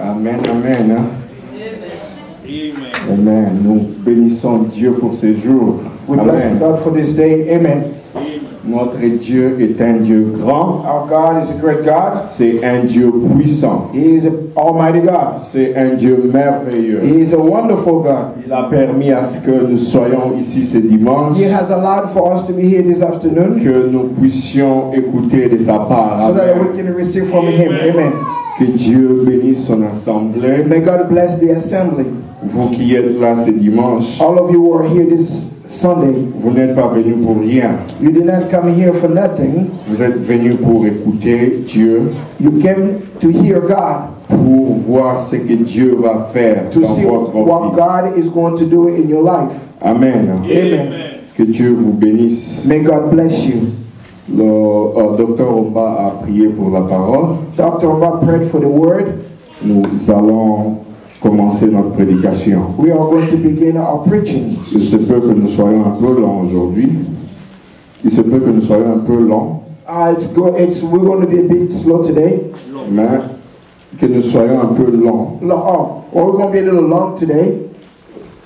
Amen, amen. Amen. Nous bénissons Dieu pour ces jours. We bless God for this day. Amen. Notre Dieu est un Dieu grand. Our God is a great God. C'est un Dieu puissant. He is an almighty God. C'est un Dieu merveilleux. He is a wonderful God. Il a permis à ce que nous soyons ici ce dimanche. He has allowed for us to be here this afternoon. Que nous puissions écouter de sa part. So that we can receive from Him. Amen. Que Dieu bénisse son assemblée. May God bless the assembly. Vous qui êtes là ce dimanche. All of you who are here this Sunday. Vous n'êtes pas venus pour rien. You did not come here for nothing. Vous êtes venus pour écouter Dieu. You came to hear God. Pour voir ce que Dieu va faire to dans see votre what vie. God is going to do in your life. Amen. Amen. Que Dieu vous bénisse. May God bless you. Le docteur Omba a prié pour la parole. Dr. Omba prayed for the word. Nous allons commencer notre prédication. We are going to begin our preaching. Il se peut que nous soyons un peu longs aujourd'hui. Il se peut que nous soyons un peu longs. We're going to be a bit slow today. Mais que nous soyons un peu longs. We're going to be a little long today.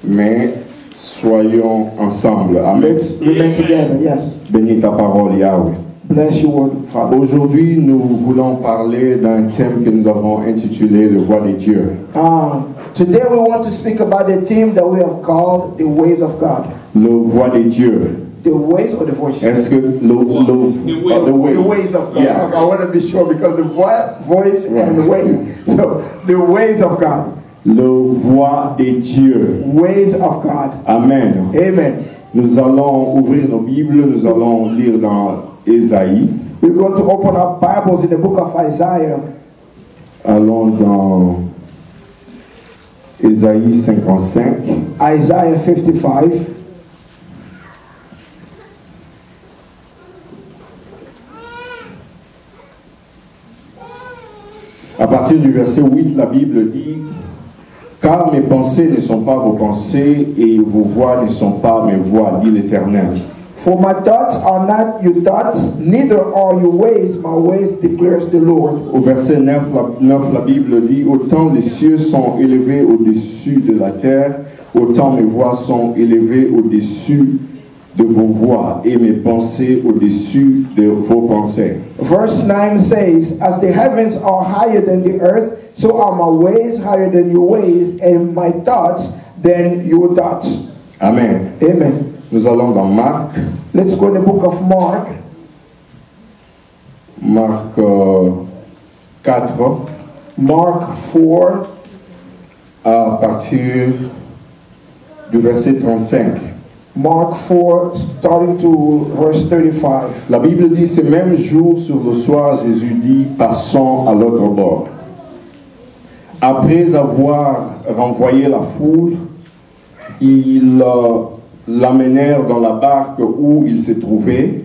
Mais soyons ensemble. Amen. Let's remain together. Yes. Bénis ta parole, Yahweh. Bless your word, Father. Aujourd'hui, nous voulons parler d'un thème que nous avons intitulé Le voie de Dieu. Today we want to speak about the theme that we have called the ways of God. Le voie de Dieu. The ways or the voice? Est-ce que the ways of God. Yeah. I want to be sure because the voice and the way. So the ways of God. Le voie de Dieu. Ways of God. Amen. Amen. Nous allons ouvrir nos Bibles, nous allons lire dans Ésaïe. We're going to open our Bibles in the book of Isaiah. Allons dans Ésaïe 55. Isaiah 55. À partir du verset 8, la Bible dit: Car mes pensées ne sont pas vos pensées et vos voix ne sont pas mes voix, dit l'Éternel. For my thoughts are not your thoughts, neither are your ways my ways, declares the Lord. Au verset 9, la Bible dit: Autant les cieux sont élevés au-dessus de la terre, autant mes voix sont élevées au-dessus de vos voix et mes pensées au-dessus de vos pensées. Verse 9 says, As the heavens are higher than the earth, so are my ways higher than your ways, and my thoughts than your thoughts. Amen. Amen. Nous allons dans Marc. Let's go in the book of Mark. Marc 4. Mark 4. À partir du verset 35. Mark 4, starting to verse 35. La Bible dit: Ce même jour, sur le soir, Jésus dit: Passons à l'autre bord. Après avoir renvoyé la foule, ils l'amenèrent dans la barque où il se trouvait.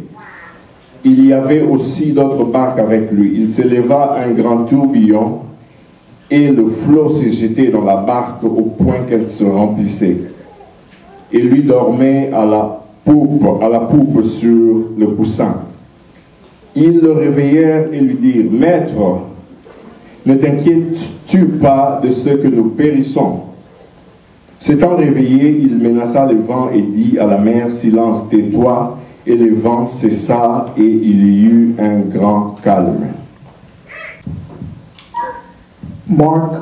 Il y avait aussi d'autres barques avec lui. Il s'éleva un grand tourbillon et le flot se jetait dans la barque au point qu'elle se remplissait. Et lui dormait à la poupe sur le coussin. Ils le réveillèrent et lui dirent: Maître, ne t'inquiètes-tu pas de ce que nous périssons? S'étant réveillé, il menaça le vent et dit à la mer: Silence, tais-toi. Et le vent cessa et il y eut un grand calme. Mark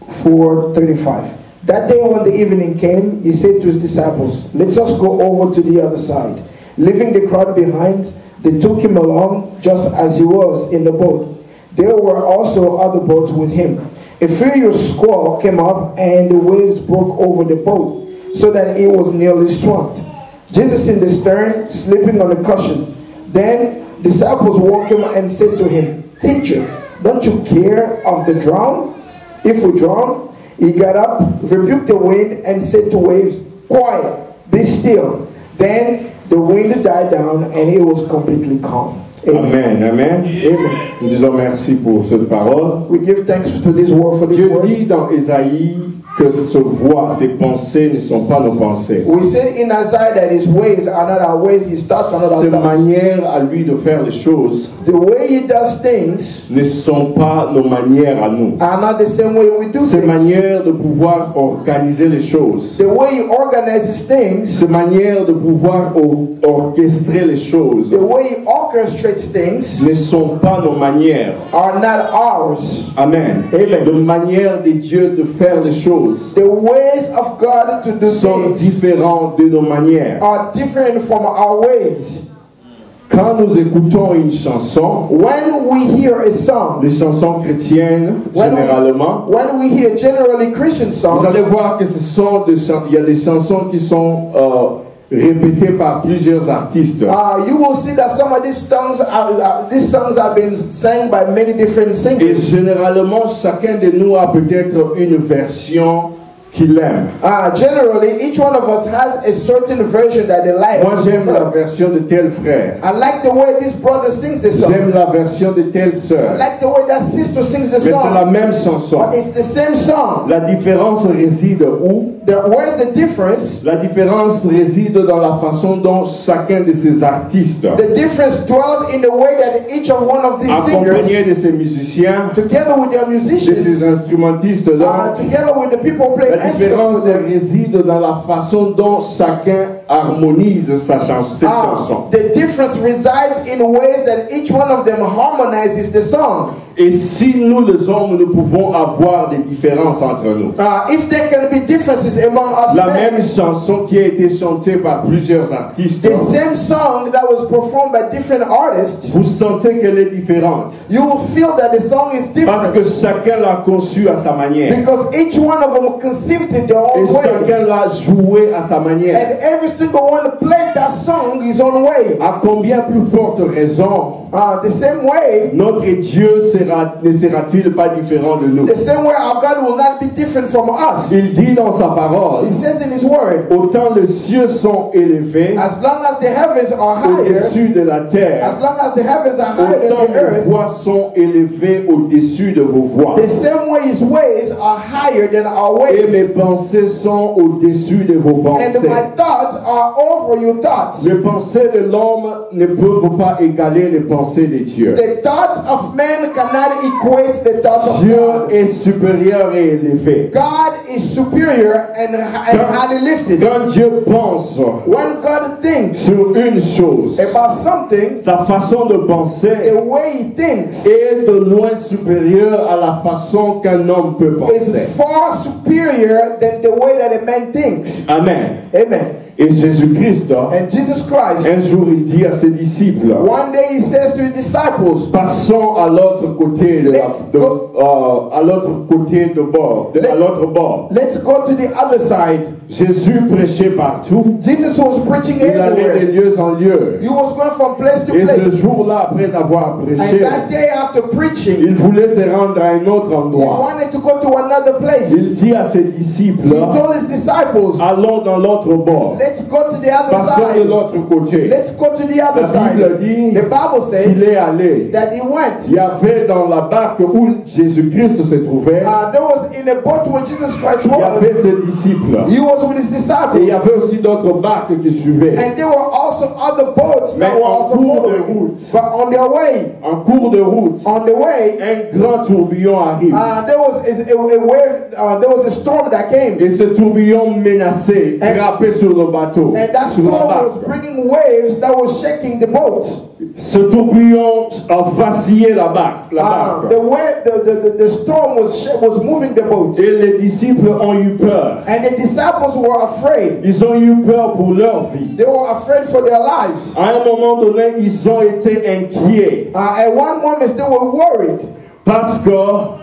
4:35. That day when the evening came, he said to his disciples, Let us go over to the other side. Leaving the crowd behind, they took him along just as he was in the boat. There were also other boats with him. A furious squall came up and the waves broke over the boat so that it was nearly swamped. Jesus in the stern, sleeping on a cushion. Then disciples woke him and said to him, Teacher, don't you care of the drown? If we drown? He got up, rebuked the wind, and said to waves, Quiet, be still. Then the wind died down and it was completely calm. Amen. Amen. Nous disons merci pour cette parole. We give thanks to this word for this Dieu word. dit dans Ésaïe que ses voix, ses pensées ne sont pas nos pensées. We said in Isaiah that his ways are not our ways, his thoughts are not Ses our thoughts. manières à lui de faire les choses The way he does things ne sont pas nos manières à nous. are not the same way we do Ses things. manières de pouvoir organiser les choses, The way he organizes things, ses manières de pouvoir orchestrer les choses the way he orchestrates things ne sont pas nos manières. are not ours. Amen. Amen. Les manières de Dieu de faire les choses The ways of God to do sont things différentes de nos manières. are different from our ways. Quand nous écoutons une chanson, When we hear a song, les chansons chrétiennes généralement, when we hear generally Christian songs, vous allez voir que il y a des chansons qui sont répétées par plusieurs artistes. you will see that some of these songs have been sang by many different Et singers. généralement, chacun de nous a peut-être une version qu'il aime. Generally, each one of us has a certain version that they like. Moi, j'aime la version de tel frère. I like the way this brother sings the song. J'aime la version de telle I sœur. like the way that sister sings the Mais c'est la song. même chanson. But it's the same song. La différence réside où? Where's the difference? La différence réside dans la façon dont chacun de ces artistes, The difference dwells in the way that each of one of these accompagné singers, de ces musiciens, together with their de ces musicians, instrumentistes-là, together with the people who play la différence instruments with them, réside dans la façon dont chacun harmonise cette chanson. the difference resides in ways that each one of them harmonizes the song. Et si nous, les hommes, nous pouvons avoir des différences entre nous. If there can be differences among us La men, même chanson qui a été chantée par plusieurs artistes, the same song that was performed by different artists, vous sentez qu'elle est différente. you will feel that the song is Parce que different chacun l'a conçue à sa manière. because each one of them conceived it their Et own way, chacun l'a joué à sa manière. and every single one played that song his own way. À combien plus forte raison The same way, notre Dieu ne sera-t-il pas différent de nous? the same way our God will not be different from us. Il dit dans sa parole, He says in His Word, autant les cieux sont élevés as long as the heavens are higher, au-dessus de la terre, as long as the heavens are higher autant than the mes earth, voix sont élevées au-dessus de vos voix. the same way His ways are higher than our Et mes ways. pensées sont au-dessus de vos And pensées. my thoughts are over your thoughts. Les pensées de l'homme ne peuvent pas égaler les pensées de Dieu. The thoughts of man cannot equate the thoughts of Dieu God. est supérieur et élevé. God is superior and highly lifted. Quand Dieu pense When God thinks sur une chose, about something, sa façon de penser the way He thinks est de loin supérieure à la façon qu'un homme peut is penser. far superior than the way that a man thinks. Amen. Amen. Et Jésus-Christ, And Jesus Christ, un jour, il dit à ses disciples, one day He says to His disciples, passons à l'autre côté de Let's go. à l'autre côté de bord, à l'autre bord. let's go to the other side. Jésus prêchait partout. Jesus was preaching Il allait de everywhere. lieu en lieu. He was going from place to Et ce place. jour-là, après avoir And prêché, that day after preaching, il voulait se rendre à un autre He endroit. wanted to go to another place. Il dit à ses disciples, He told His disciples, allons dans l'autre bord. let's go to the other Passons de side. l'autre côté. Let's go to the other La Bible side. dit The Bible qu'il says est allé. that He went. Il y avait dans la barque où Jésus-Christ se trouvait, There was in a boat where Jesus Christ il y avait was. ses disciples. He was with His Et il disciples. y avait aussi d'autres barques qui suivaient. And there were also other boats Mais that were en also cours de following. route, But on their way, en cours de route, on the way, un grand tourbillon arrive. there was a wave, there was a storm that came. Et ce tourbillon menacé, frappait sur le bateau, And that sur storm la was barque. bringing waves that was shaking the boat. Ce tourbillon a vacillé la barque. The storm was moving the boat. Et les disciples ont eu peur. And the disciples were afraid. Ils ont eu peur pour leur vie. They were afraid for their lives. À un moment donné, ils ont été inquiets At one moment, they were worried parce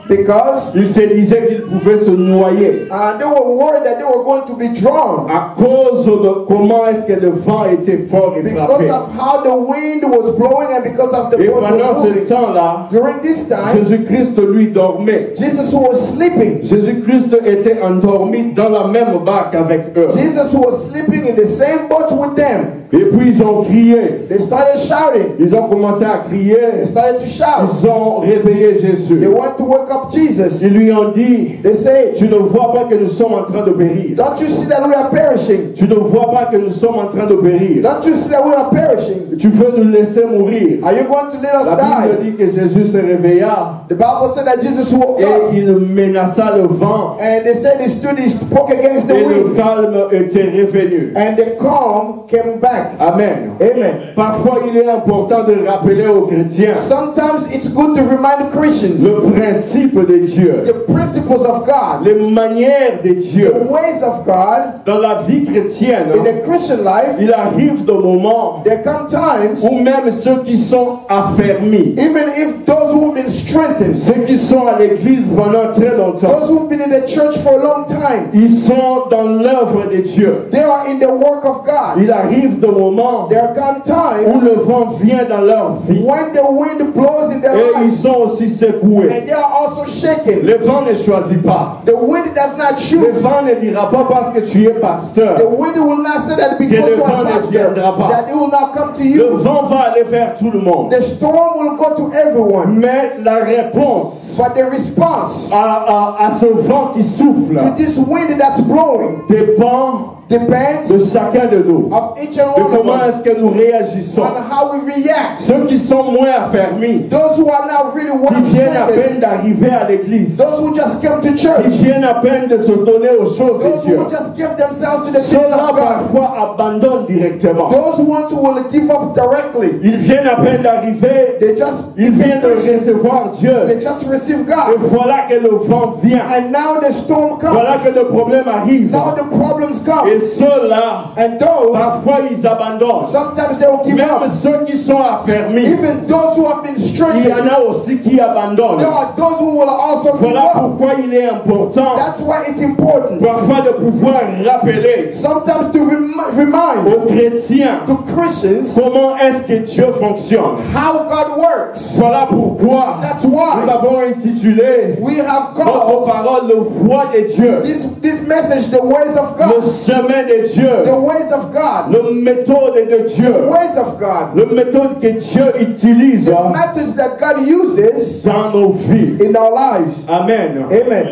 because qu'ils se disaient qu'ils pouvaient se noyer they were worried that they were going to be drowned à cause de comment est-ce que le vent était fort et because frappé. of how the wind was blowing and because of the Et boat pendant was ce moving. temps-là, During this time, Jésus-Christ lui dormait. Jesus was sleeping. Jésus-Christ était endormi dans la même barque avec eux. Jesus was sleeping in the same boat with them. Et puis ils ont crié. They started shouting. Ils ont commencé à crier. They started to shout. Ils ont réveillé Jésus. They want to wake up Jesus. Ils lui ont dit, They say, tu ne vois pas que nous sommes en train de périr. don't you see that we are perishing? Tu ne vois pas que nous sommes en train de périr. Don't you see that we are perishing? Tu veux nous laisser mourir. Are you going to let us La Bible die? dit que Jésus se réveilla The Bible said that Jesus woke et up. il menaça le vent And they said he stood, he spoke against the et le wind. calme était revenu. And the calm came back. Amen. Amen. Parfois, il est important de rappeler aux chrétiens Sometimes it's good to remind Christians le principe de Dieu, the principles of God, les manières de the Dieu. ways of God. Dans la vie chrétienne, In the Christian life, il arrive des moments there come times, où même ceux qui sont affermis, even if those who have been strengthened, ceux qui sont à l'église pendant très longtemps, those who've been in the church for a long time, ils sont dans l'œuvre de Dieu. they are in the work of God. Il arrive des moments There come où times le vent vient dans leur vie when the wind blows in their et ils lives sont aussi secoués. and they are also shaken. Le vent ne choisit pas. The wind does not Le choose. vent ne dira pas parce que tu es The pasteur. wind will not say that Que because le you vent are ne pastor, viendra pas. that it will not come to Le you. vent va aller vers tout le monde. The storm will go to everyone. Mais la réponse But the response à ce vent qui souffle to this wind that's blowing dépend depends de chacun de nous. of each and De one of comment us est-ce que nous réagissons. on how we react. Ceux qui sont moins affermis, Those who are not really well qui viennent à strengthened, peine d'arriver à l'église, those who just come to qui church, viennent à peine de se donner aux choses de those Dieu, who just give themselves to the things ceux-là of God, parfois abandonnent directement. those ones who will give up directly, Ils viennent à peine d'arriver, they just ils viennent de become Christians, recevoir Dieu. they just receive Et God, voilà que le vent vient. and now the storm Voilà comes, que le problème arrive. now the problems come, Et ceux-là, and those, parfois ils abandonnent. sometimes they will give Même up. ceux qui sont affermis, Even those who have been il y strengthened, en a aussi qui abandonnent. there are those who will also give Voilà up. pourquoi il est important That's why it's important parfois de pouvoir rappeler sometimes to remind aux chrétiens to Christians comment est-ce que Dieu fonctionne. how God works. Voilà pourquoi That's nous why avons intitulé we have notre called parole le voie de Dieu, this message the ways of le God, chemin de Dieu, the ways of God, le méthode de Dieu, the ways of God, le méthode que Dieu utilise the methods that God uses dans nos vies. in our lives. Amen. Amen.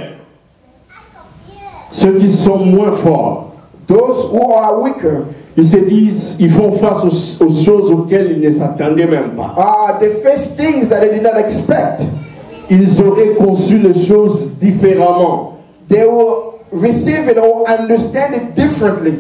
Ceux qui sont moins forts, Those who are weaker, ils se disent, ils font face aux choses auxquelles ils ne s'attendaient même pas. they face things that they did not expect. Ils auraient conçu les choses différemment. They will receive it or understand it differently.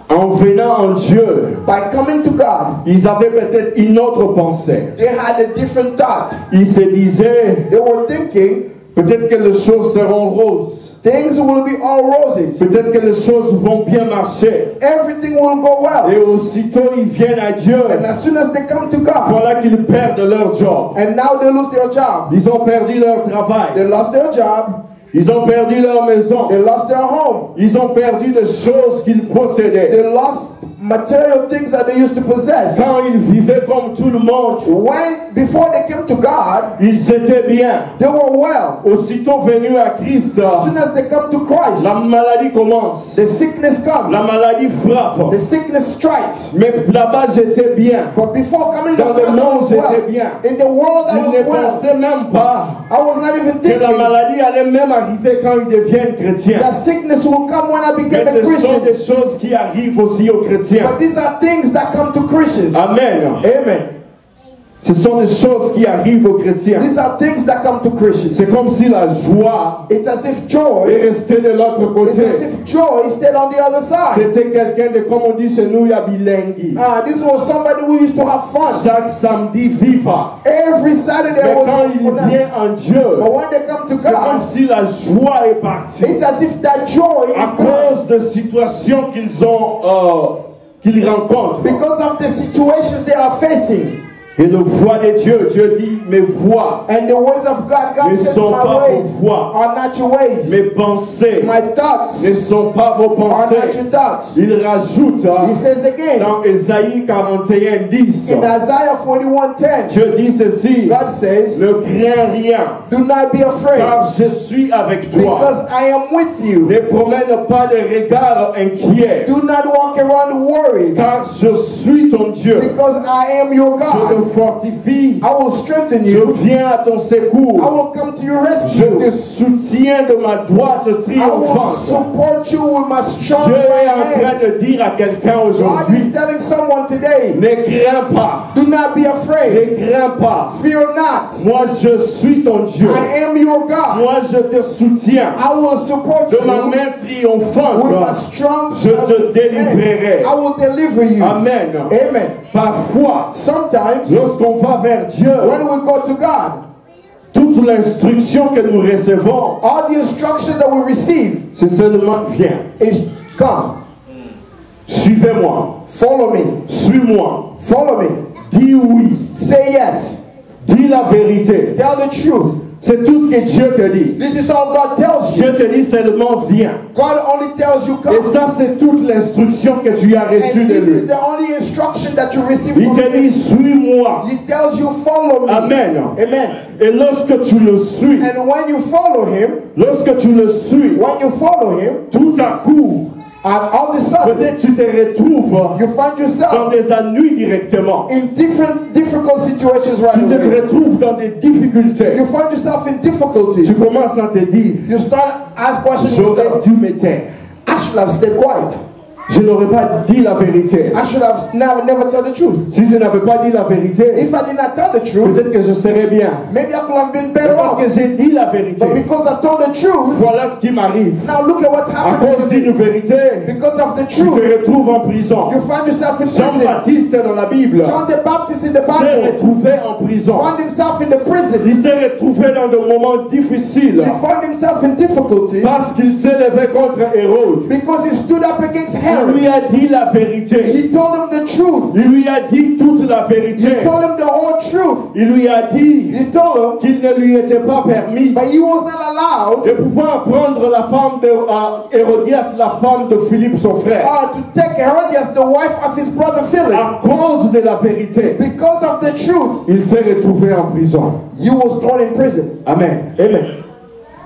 En venant en Dieu, By coming to God, ils avaient peut-être une autre pensée. they had a different thought. Ils se disaient, They were thinking peut-être que les choses seront roses. things will be all roses. Peut-être que les choses vont bien marcher. Everything will go Et well. aussitôt ils viennent à Dieu. And as soon as they come to God, Voilà qu'ils perdent leur job. and now they lose their job. Ils ont perdu leur travail. They lost their job. Ils ont perdu leur maison. They lost their home. Ils ont perdu les choses qu'ils possédaient. They lost material things that they used to possess. Quand ils vivaient comme tout le monde, Before they came to God, ils étaient bien. they were well. Aussitôt venus à Christ, As soon as they come to Christ, la maladie commence. the sickness comes. La maladie frappe. The sickness strikes. Mais là-bas, j'étais bien. But before coming to Dans le Christ, I monde, was j'étais well. bien. In the world, I Ils ne was well. pensaient même pas I was not even que la thinking maladie allait même arriver quand ils deviennent chrétiens. that sickness will come when I became Mais a ce sont Christian. des choses qui arrivent aussi aux chrétiens. But these are things that come to Christians. Amen. Amen. Ce sont des choses qui arrivent aux chrétiens. These are things that come to Christians. C'est comme si la joie It's as if joy, est restée de l'autre it's côté. as if joy stayed on the other side. C'était quelqu'un de, comme on dit chez nous, Yabilengui. This was somebody who used to have fun. Chaque samedi, viva. Every Saturday Mais was quand fun for il them. vient en Dieu, But when they come to c'est comme God, si la joie est partie. it's as if that joy À is gone. cause de situations qu'ils rencontrent. Because of the situations they are facing. Et la voix de Dieu, Dieu dit, mes voix And the words of God, God ne says, sont my pas ways vos voix. are not your ways. Mes pensées My thoughts ne sont pas vos are not pensées. your thoughts. Il rajoute He says again, dans Ésaïe 41, 10, in Isaiah 41:10, Dieu dit ceci, God says, ne crains rien, do not be afraid, car je suis avec toi. because I am with you. Ne promène pas de regard inquiet, Do not walk around worried, car je suis ton Dieu. because I am your Je te God. fortifie, I will strengthen je you. viens à ton I secours, will come to your je te rescue. soutiens de ma droite I will triomphante. support you with my strong Dieu est right en train hand. de dire à quelqu'un God aujourd'hui, is telling someone today, ne crains pas, do not be afraid. ne crains pas. Fear not. Moi je suis ton Dieu. I am your God. Moi je te soutiens. I will support De ma you main with my triomphante, strong je te délivrerai. hand. I will deliver you. Amen. Amen. Parfois, Sometimes lorsqu'on va vers Dieu, when we go to God, toute l'instruction que nous recevons, all the instructions that we receive c'est seulement viens, is come, suivez-moi, follow me, suis-moi, follow me, dis oui, say yes, dis la vérité. tell the truth. C'est tout ce que Dieu te dit. This is all God tells you. Dieu te dit seulement viens. God only tells you Et come. ça, c'est toute l'instruction que tu as reçue And de this lui. is the only instruction that you receive Il from te dit him. suis-moi. He tells you follow me. Amen. Amen. Et lorsque tu le suis, And when you follow him, lorsque tu le suis, when you follow him, tout à coup, and all of a sudden peut-être tu te retrouves you find dans yourself des ennuis directement. in difficult situations right Tu te away. retrouves dans des difficultés. You find yourself in difficulty. Tu commences à te dire, You start ask questions and j'aurais say, dû me taire. I should have stayed quiet. Je n'aurais pas dit la vérité. I should have never told the truth. Si je n'avais pas dit la vérité, If I did not tell the truth, peut-être que je serais bien. maybe I could have been Mais better parce off. que j'ai dit la vérité, But because I told the truth, voilà ce qui m'arrive. now look at what's À happening cause to me. d'une vérité, Because of the tu truth, te retrouves en prison. you find yourself in prison. Jean-Baptiste dans la Bible John the Baptist in the s'est Bible retrouvé en prison. found himself in the prison. Il s'est retrouvé dans des moments difficiles He found himself in difficulty parce qu'il s'est levé contre Hérode. because he stood up against Il lui Herod. a dit la vérité. He told him the truth. Il lui a dit toute la vérité. He told him the whole truth. Il lui a dit He told him, qu'il ne lui était pas permis but he was not allowed de pouvoir prendre la femme de Hérodias, la femme de Philippe, son frère, to take Herodias, the wife of his brother Philip. à cause de la vérité. Because of the truth, Il s'est retrouvé en prison. he was thrown in prison. Amen. Amen.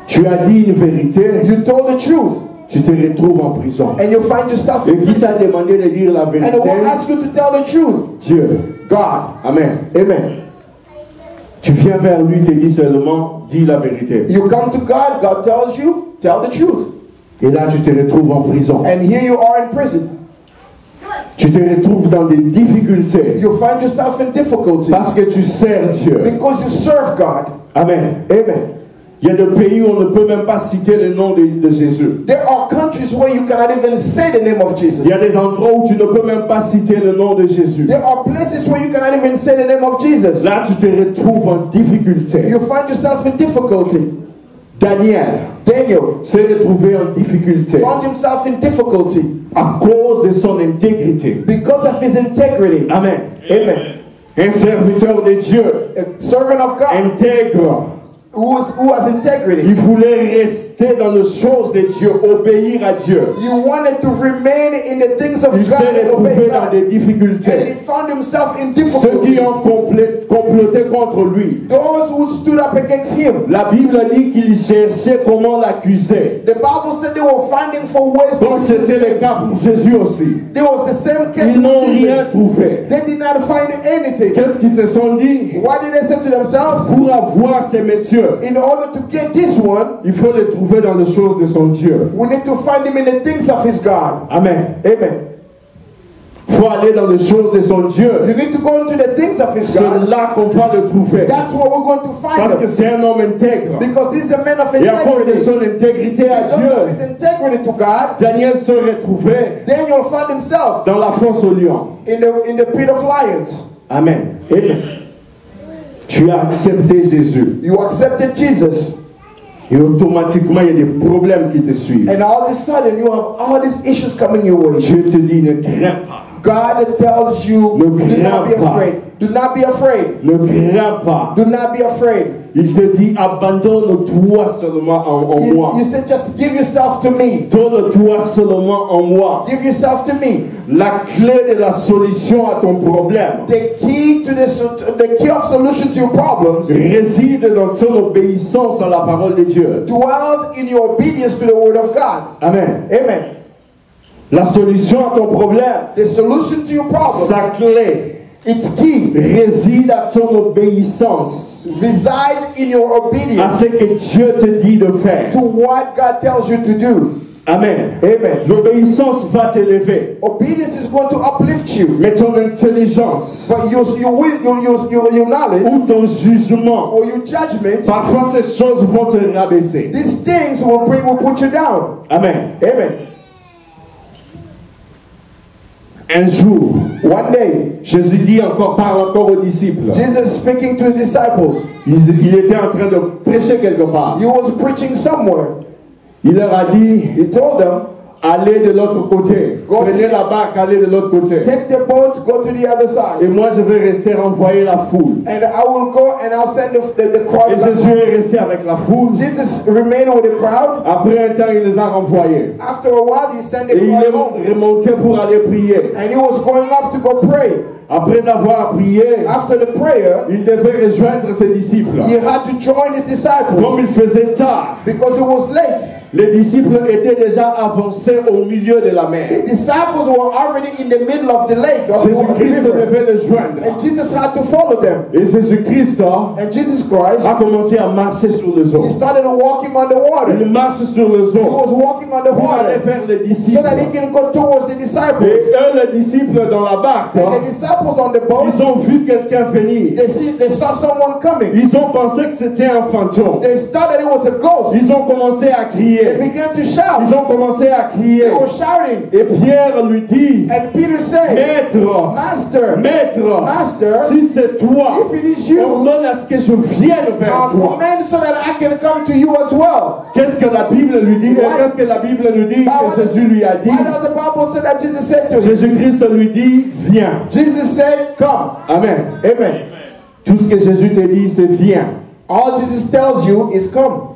Tu as dit une vérité, You told the truth, tu te retrouves en prison. and you find yourself Et in qui prison. t'a demandé de dire la And vérité? I will ask you to tell the truth. Dieu. God. Amen. Amen. Tu viens vers lui, te dis seulement, dis la vérité. You come to God, God tells you, tell the truth. Et là, tu te retrouves en prison. And here you are in prison. Tu te retrouves dans des difficultés You find yourself in difficulty parce que tu sers Dieu. because you serve God. Amen. Amen. Il y a des pays où on ne peut même pas citer le nom de Jésus. There are countries where you cannot even say the name of Jesus. Il y a des endroits où tu ne peux même pas citer le nom de Jésus. There are places where you cannot even say the name of Jesus. Là, tu te retrouves en difficulté. You find yourself in difficulty. Daniel Daniel s'est retrouvé en difficulté found himself in difficulty à cause de son intégrité. because of his integrity. Amen. Amen. Un serviteur de Dieu A servant of God intègre. who has integrity. Il voulait rester dans les choses de Dieu, obéir à Dieu. He wanted to remain in the things of Il God s'est and obey retrouvé dans God. des And he difficultés. found himself in Ceux qui difficulty. ont comploté contre lui. Those who stood up against him. La Bible dit qu'il cherchait comment l'accuser. The Bible said they were finding for ways to Donc c'était le cas pour Jésus aussi. There was the same case Ils n'ont with rien Jesus. trouvé. They did not find anything. Qu'est-ce qu'ils se sont dit? What did they say to themselves? Pour avoir ces messieurs, In order to get this one, il faut les trouver dans les choses de son Dieu. we need to find him in the things of his God. Amen. Amen. Il faut aller dans les choses de son Dieu. You need to go into the things of his C'est God. là qu'on va le trouver. That's where we're going to find Parce que him. c'est un homme intègre. Because this is a man of Et à cause de integrity. son intégrité à Because of Dieu, his integrity to God, Daniel se retrouvait Daniel found himself dans la fosse aux lions. in the pit of lions. Amen. Amen. Tu as accepté Jésus. You accepted Jesus. Et automatiquement, il y a des problèmes qui te suivent. And all of a sudden, you have all these issues coming your way. Dieu te dit, ne crains pas. God tells you, Ne do not be crains pas. afraid. Do not be afraid. Ne crains pas. Do not be afraid. Il te dit, abandonne-toi seulement en moi. You said, just give yourself to me. Donne-toi seulement en moi. Give yourself to me. La clé de la solution à ton problème The key of solution to your problems réside dans ton obéissance à la parole de Dieu. dwells in your obedience to the word of God. Amen. Amen. La solution à ton problème, The solution to your problem, sa clé its key réside à ton obéissance resides in your à obedience ce que Dieu te dit de faire. to what God tells you to do. Amen. Amen. L'obéissance va t'élever, Obedience is going to uplift you, mais ton intelligence but your knowledge ou ton jugement, or your judgment, parfois ces choses vont te rabaisser. these things will put you down. Amen. Amen. Un jour, One day, Jésus parle encore aux disciples. Jesus speaking to his disciples. Il était en train de prêcher quelque part. He was preaching somewhere. Il leur a dit, He told them, allez de l'autre côté. Go Prenez to- la barque, allez de l'autre côté. take the boat, go to the other Et side. moi, je vais rester renvoyer la foule. And I will go and I'll send the crowd Et Jésus back. est resté avec la foule. Jesus remained with the crowd. Après un temps, il les a renvoyés. After a while, he sent Et the il crowd est home. remonté pour aller prier. And he was going up to go pray. Après avoir prié, After the prayer, il devait rejoindre ses disciples. he had to join his disciples Comme il faisait tard, because it was late. les disciples étaient déjà avancés au milieu de la The mer. disciples were already in the middle of the lake, of the Jésus-Christ river. devait les joindre. And Jesus had to follow them. Et Jésus-Christ And Jesus Christ, a commencé à marcher sur les eaux. he started walking on the water. Il marche sur les He eaux was walking on the pour aller water vers les so disciples. that he can go towards the disciples. Et eux, les disciples dans la barque, And the disciples on the boat, ils ont vu quelqu'un venir. they saw someone coming. Ils ont pensé que c'était un fantôme. They thought that it was a ghost. Ils ont commencé à They crier. began to shout. Ils ont commencé à crier. They were shouting. Et Pierre lui dit, And Peter said, Maître, Master, Maître, Master, si c'est toi, if it is you, ordonne à ce que je vienne vers toi. command so that I can come to you as well. Qu'est-ce que la Bible lui dit? What? Qu'est-ce que la Bible nous dit What que Jésus lui a dit? Why does the Bible say that Jesus said to him? Jésus-Christ lui dit, viens. Jesus said, come. Amen. Amen. Tout ce que Jésus te dit, c'est viens. All Jesus tells you is come.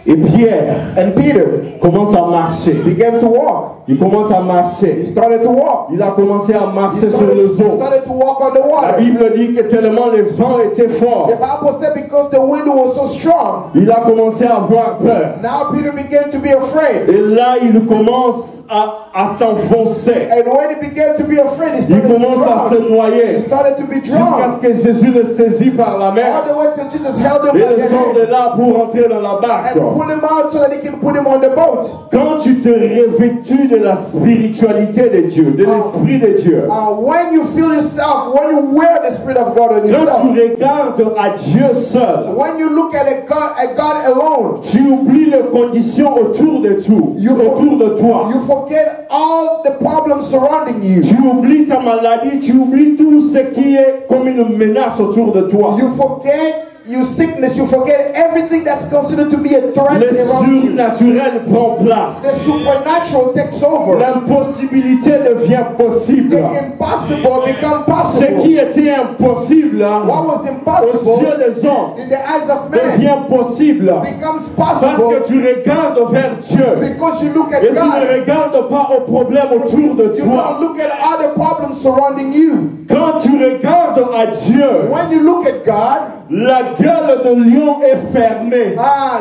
Et Pierre And Peter commence à marcher. began to walk. Il commence à He marcher. started to walk. Il a commencé à He marcher sur started, les he eaux. started to walk on the La water. Bible dit que tellement le vent était fort, The Bible said because the wind was so strong, il a commencé à avoir peur. now Peter began to be afraid. Et là, il commence à s'enfoncer. And when he began to be afraid, he Il started to commence à se drown. He noyer. started to be Jusqu'à drowned. ce que Jésus le saisit par la All main the way till Jesus held him et by le the sort de hand là pour entrer dans la barque. and pull him out so that he can put him on the boat. Quand tu te revêtus de la spiritualité de Dieu, de l'Esprit de Dieu, When you feel yourself, when you wear the Spirit of God on quand yourself, tu regardes à Dieu seul, when you look at God alone, tu oublies les conditions autour de tout, autour de toi. you forget all the problems surrounding you. Tu oublies ta maladie, tu oublies tout ce qui est comme une menace autour de toi. You forget your sickness, you forget everything that's considered to be a threat Le around you. surnaturel prend The place. supernatural takes over. L'impossibilité devient possible. The impossible becomes Ce possible. qui était impossible What was aux impossible yeux des hommes in the eyes of man devient possible becomes parce possible que tu regardes vers Dieu because you look at et tu ne God. regardes pas aux problèmes autour de You toi. don't look at all the problems surrounding you. Quand tu regardes à Dieu, When you look at God, la gueule de lion est fermée.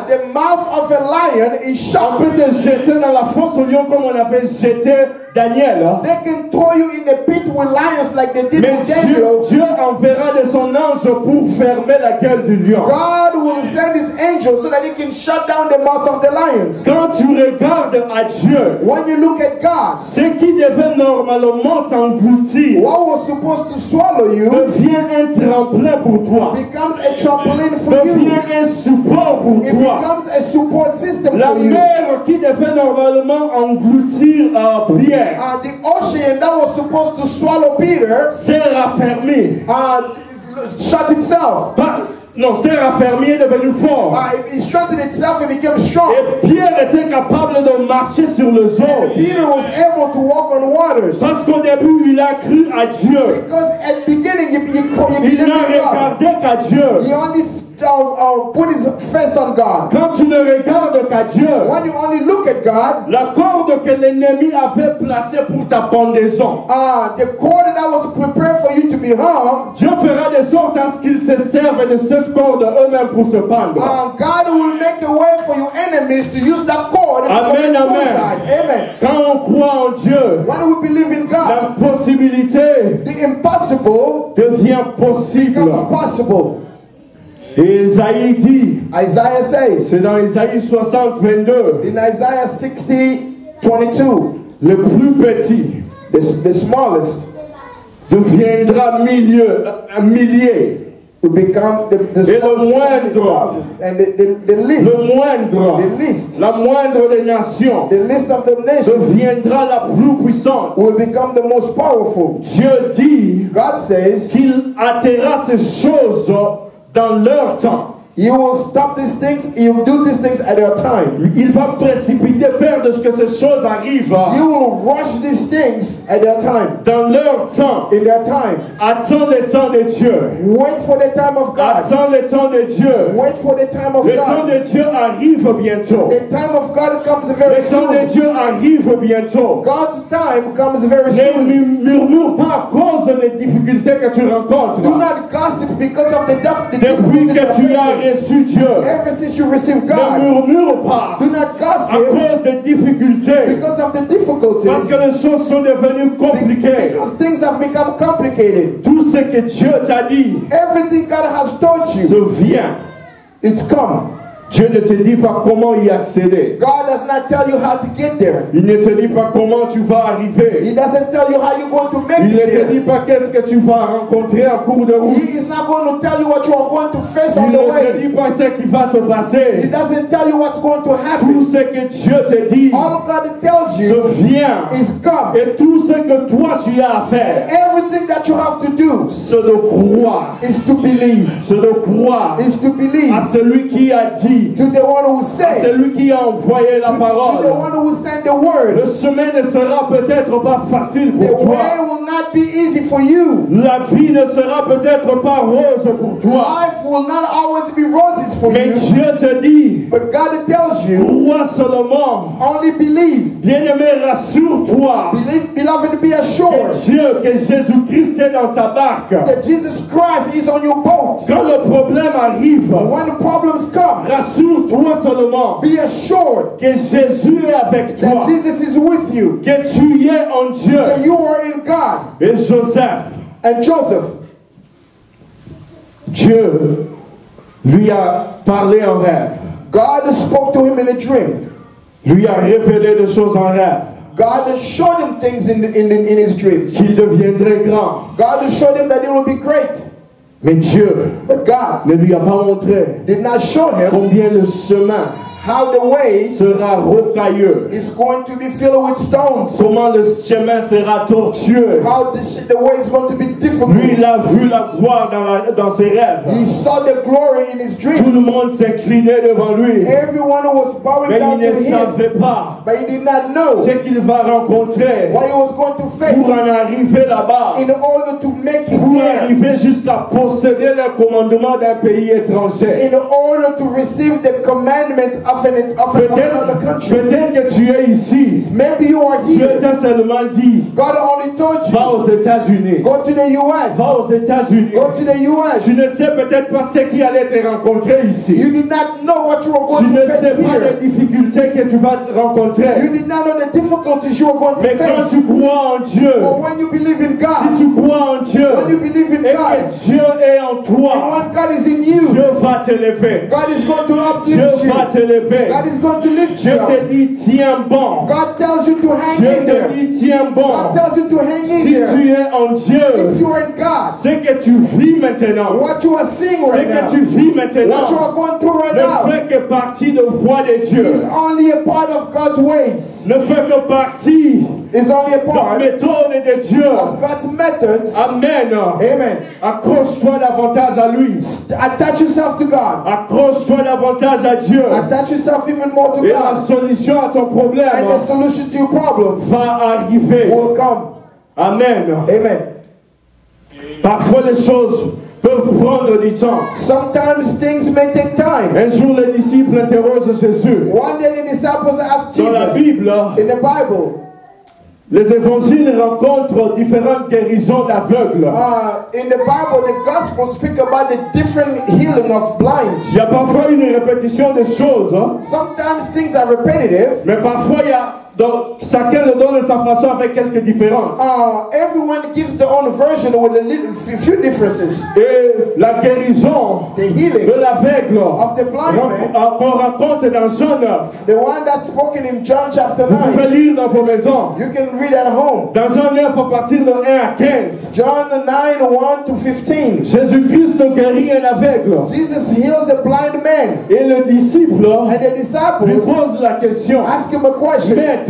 the mouth of a lion is On shut. peut te jeter dans la fosse au lion comme on avait jeté Daniel. Hein. They can throw you in the pit with lions like they did Mais with Daniel. Dieu enverra de son ange pour fermer la gueule du lion. God will send his angels so that he can shut down the mouth of the lions. Quand tu regardes à Dieu, When you look at God, ce qui devait normalement t'engloutir what was supposed to swallow you devient un tremplin pour toi, becomes a trampoline for you. devient un support pour It toi. becomes a support system La for you. mer qui devait normalement engloutir Pierre The ocean that was supposed to swallow Peter s'est raffermie. shut itself. Non, c'est raffermi et devenu fort. It strengthened itself and became strong. Et Pierre était capable de marcher sur les eaux. Peter was able to walk on waters. Parce qu'au début, il a cru à Dieu. Because at the beginning, he believed Il in n'a God. regardé qu'à Dieu. He only put his face on God. Quand tu ne regardes qu'à Dieu, When you only look at God, la corde que l'ennemi avait placée pour ta pendaison, the cord that was prepared for you to be hung, Dieu fera de sorte à ce qu'ils se servent de cette corde eux-mêmes pour se pendre. God will make a way for your enemies to use that cord. Amen, amen. Amen. Quand on croit en Dieu, When we believe in God, l'impossibilité the impossible devient possible. becomes possible. Et Isaïe dit, Isaiah says, c'est dans Isaïe 60, 22, in Isaiah 60:22, le plus petit the smallest deviendra un millier. will become the Et le smallest moindre, and the least, le moindre, the least, la moindre des nations the least of the nations deviendra la plus puissante. will become the most powerful. Dieu dit God says qu'il hâtera ces choses dans leur temps. He will stop these things, He will do these things at their time. Il va précipiter, faire de ce que ces choses arrivent. He will rush these things at their time. Dans leur temps. In their time. Attends le temps de Dieu. Wait for the time of God. Attends le temps de Dieu. Wait for the time of Le temps God. de Dieu arrive bientôt. The time of God comes very Le temps de soon. Dieu arrive bientôt. God's time comes very Ne soon. murmure pas à cause des difficultés que tu rencontres. Do not gossip because of the Depuis difficulties que tu you're as facing. reçu Dieu, Ever since you received ne God, murmure pas do not à gossip cause des difficultés. because of the Parce difficulties. que les choses sont devenues compliquées. Because things have become complicated. Tout ce que Dieu t'a dit Everything God has told you, se vient. it's come. Dieu ne te dit pas comment y accéder. God does not tell you how to get there. Il ne te dit pas comment tu vas arriver. He doesn't tell you how you're going to make Il ne it te dit there. pas qu'est-ce que tu vas rencontrer en cours de route. He is not going to tell you what you are going to face Il on ne the te way. dit pas ce qui va se He passer. doesn't tell you what's going to Tout happen. ce que Dieu te dit All God tells you se vient. is come. Et tout ce que toi tu as à faire, Everything that you have to do c'est de croire. is to believe. C'est de croire Is to believe à celui qui a dit, to the one who à said, celui qui a envoyé la to the parole. one who sent the word. Le chemin ne sera peut-être pas facile The pour toi. way will not be easy for you. La vie ne sera peut-être pas rose pour toi. Life will not always be roses for Mais you. Dieu te dit, But God tells you, crois seulement. only believe. Bien-aimé, rassure-toi Beloved, be que assured Dieu, que Jésus-Christ est dans ta barque. that Jesus Christ is on your boat. Quand le problème arrive, When the problems come, rassure-toi seulement be assured que Jésus est avec that toi, Jesus is with you, que tu y es en Dieu. that you are in God. Et Joseph, And Joseph, Dieu lui a parlé en rêve, God spoke to him in a dream. lui a révélé des choses en rêve, God showed him things in his dreams. qu'il deviendrait grand. God showed him that he will be great. Mais Dieu But God ne lui a pas montré did not show him combien le chemin how the way sera rocailleux, is going to be filled with stones. comment le chemin sera tortueux. How the way is going to be difficult. Lui, il a vu la gloire dans ses rêves. He saw the glory in his Tout le dreams. monde s'inclinait devant lui. Everyone was bowing Mais down il to ne him. savait pas But he did not know ce qu'il va rencontrer what he was going to pour face en arriver là-bas, in order to make it pour there. arriver jusqu'à posséder le commandement d'un pays étranger. In order to receive the commandments of another country. Peut-être que tu es ici. Maybe you are Dieu here. t'a seulement dit, God only told va you, aux États-Unis. go to the US. Va aux États-Unis. Go to the US. Tu ne sais peut-être pas ce qui allait te rencontrer ici. You did not know what you were Tu going ne to sais face pas here. les difficultés que tu vas You rencontrer. did not know the difficulties you were going to Mais quand face. tu crois en Dieu, But when you believe in si God, tu crois en Dieu when you believe in et God, que Dieu est en and toi, when God is in you, Dieu va t'élever. God is going to Dieu uplift you. va t'élever. relever. God is going to lift Je you up. te dis, tiens bon. God tells you to hang Je in te there. dis, tiens bon. God tells you to hang in Si there. tu es en If Dieu, you're in God, ce que tu vis maintenant, what you are seeing ce right que now, tu vis what you maintenant, are going through right ne now, fait que partie de voie de is Dieu. only a part of God's ways. Ne fait que partie Is only a de la part méthode de Dieu. of God's methods. Amen. Amen. Accroche-toi davantage à lui. Attach yourself to God. Accroche-toi davantage à Dieu. Attach yourself even more to Et la God. solution à ton problème And the solution to your problem va arriver. will come. Amen. Amen. Parfois les choses peuvent prendre du temps. Sometimes things may take time. Un jour les disciples interrogent Jésus. One day the disciples asked Dans la Jesus Bible, in the Bible, les évangiles rencontrent différentes guérisons d'aveugles. in the Bible, the Gospels speak about the different healing of blinds. Il y a parfois une répétition des choses, hein, Sometimes things are repetitive. mais parfois il y a, donc, chacun le donne de sa façon avec quelques différences. Everyone gives their own version with a few differences. Et la guérison The healing de l'aveugle of the blind man, qu'on raconte dans Jean 9, the one that's spoken in John chapter vous pouvez 9, lire dans vos maisons. you can read at home. Dans Jean 9 à partir de 1 à 15, John 9, 1 to 15. Jésus-Christ guérit un aveugle. Jesus heals a blind man. Et le disciple And the lui disciples pose la question. ask him a question. Maître,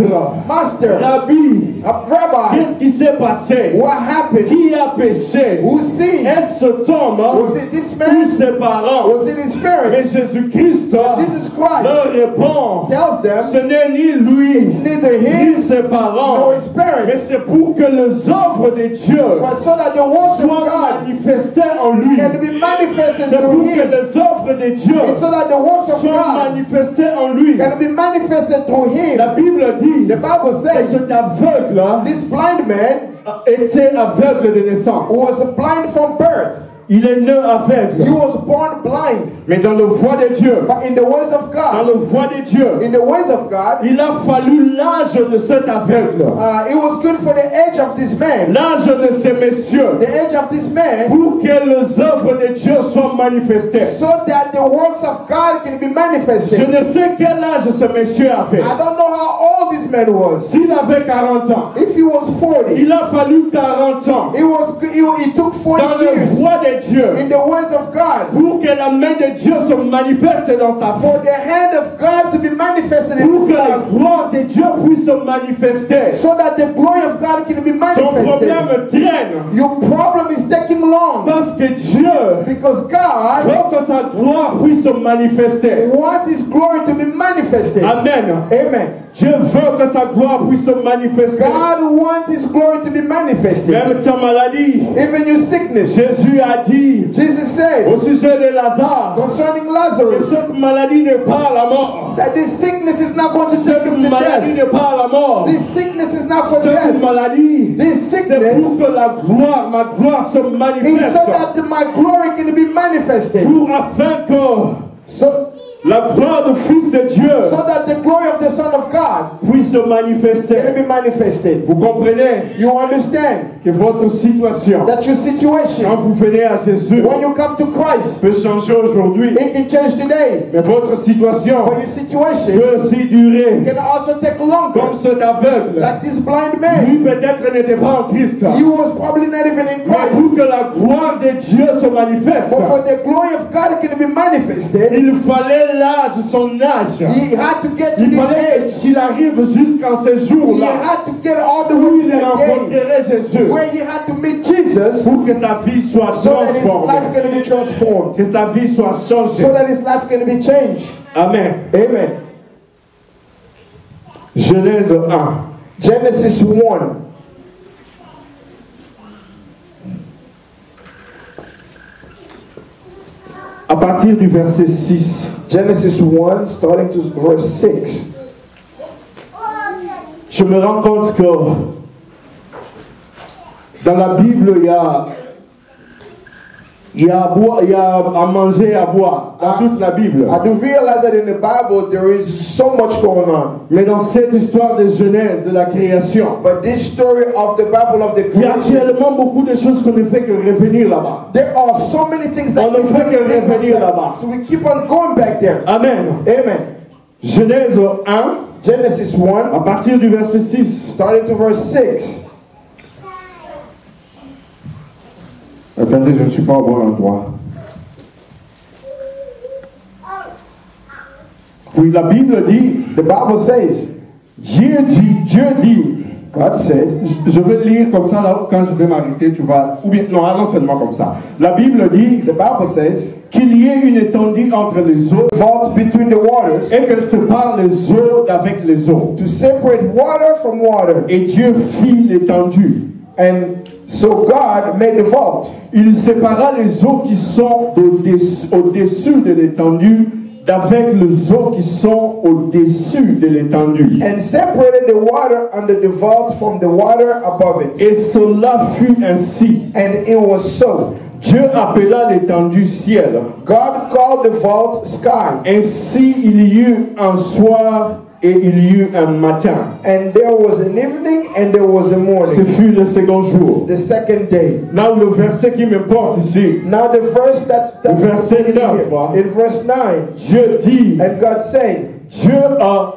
Master, Rabbi, Rabbi, qu'est-ce qui s'est passé? what happened? Qui a péché? Who sinned? Est-ce cet homme Was it this ou man? ses parents? Was it his Mais parents? Jésus-Christ Jesus Christ leur répond, tells them ce n'est ni lui, it's neither ni him ses parents, nor his mais parents, c'est pour que les œuvres de Dieu but so that the works of soient God manifestées en lui. can be manifested C'est pour through que him. les œuvres de Dieu And so that the works of soient God manifestées en lui. can be manifested through him. La Bible dit The Bible que says cet aveugle this blind man était aveugle de naissance. was blind from birth. Il est né He aveugle. was born blind. Mais dans le voie de Dieu, But in the ways of dans God, le voie de Dieu, in the ways of God, il a fallu l'âge de cet aveugle, it was good for the age of this man, l'âge de ces messieurs, the age of this man, pour que les œuvres de Dieu soient manifestées. so that the works of God can be Je manifested. ne sais quel âge ce monsieur avait. I don't know how old this man was. S'il avait 40 ans, If he was 40, il a fallu 40 ans he took 40 dans le years voie de Dieu in the ways of God pour que la main de Dieu se manifeste dans sa vie. for the hand of God to be manifested in Pour his que la life, gloire de Dieu puisse se manifester. so that the glory of God can be Son manifested. problème traîne Your problem is taking long parce que Dieu because God veut que sa gloire puisse se manifester. wants his glory to be manifested. Amen. Amen. Dieu veut que sa gloire puisse se manifester. God wants his glory to be manifested. Même ta maladie, Even your sickness. Jésus a dit Jesus said au sujet de Lazare concerning que Lazarus cette maladie n'est pas la mort. that this sickness is not going to take Cette him to maladie death. n'est pas la mort. This sickness is not for Cette death. maladie, This c'est pour sickness que la gloire, ma gloire se is manifeste. so that my glory can be manifested. Pour afin que So la gloire du Fils de Dieu that the glory of the Son of God puisse se can manifester. be manifested. Vous comprenez You understand que votre situation, that your quand situation, vous venez à Jésus, when you come to Christ, peut changer aujourd'hui. it can change today. Mais votre situation But your situation peut aussi durer. can also take longer. Comme cet aveugle. Like this blind man, Lui peut-être n'était pas en Christ. he was probably not even in Mais Christ. pour que la gloire de Dieu se manifeste, But for the glory of God can be manifested, il fallait l'âge, son âge. he had to get to Il this fallait age. qu'il arrive jusqu'en ce He jour-là had to get all the où way to il that day rencontrerait Jésus where he had to meet Jesus pour que sa vie soit so that his transformée, life can be transformed, que sa vie soit changée. so that his life can be changed. Amen. Amen. Genèse 1. Genesis 1. À partir du verset 6. Genesis 1, starting to verse 6. Je me rends compte que dans la Bible, il y a à boire, il y a à manger et à boire dans toute la Bible. I do realize that in the Bible there is so much going on. Mais dans cette histoire de Genèse, de la création, But this story of the Bible of the il y a creation, actuellement beaucoup de choses qu'on ne fait que revenir là-bas. there are so many things that On ne can fait que bring us revenir back. là-bas. So we keep on going back there. Amen. Amen. Genèse 1, Genesis 1, à partir du verset 6. starting to verse 6. Attendez, je ne suis pas au bon endroit. Oui, la Bible dit, The Bible says, Dieu dit, God said, je vais lire comme ça, là, quand je vais m'arrêter, tu vas, ou bien, non, allons seulement comme ça. La Bible dit the Bible says, qu'il y ait une étendue entre les eaux vault between the waters et qu'elle sépare les eaux d'avec les eaux. to separate water from water. Et Dieu fit l'étendue. And so God made the vault. Il sépara les eaux qui sont au-dessus de l'étendue d'avec les eaux qui sont au-dessus de l'étendue. And separated the water under the vault from the water above it. Et cela fut ainsi. And it was so. Dieu appela l'étendue ciel. God called the vault sky. Ainsi il y eut un soir et il y eut un matin. And there was an evening and there was a Ce morning. fut le second jour. The second day. Là où le verset qui m'importe ici, Now the verse that's Verset in 9, here, in verse 9. Dieu dit, And God said, Dieu a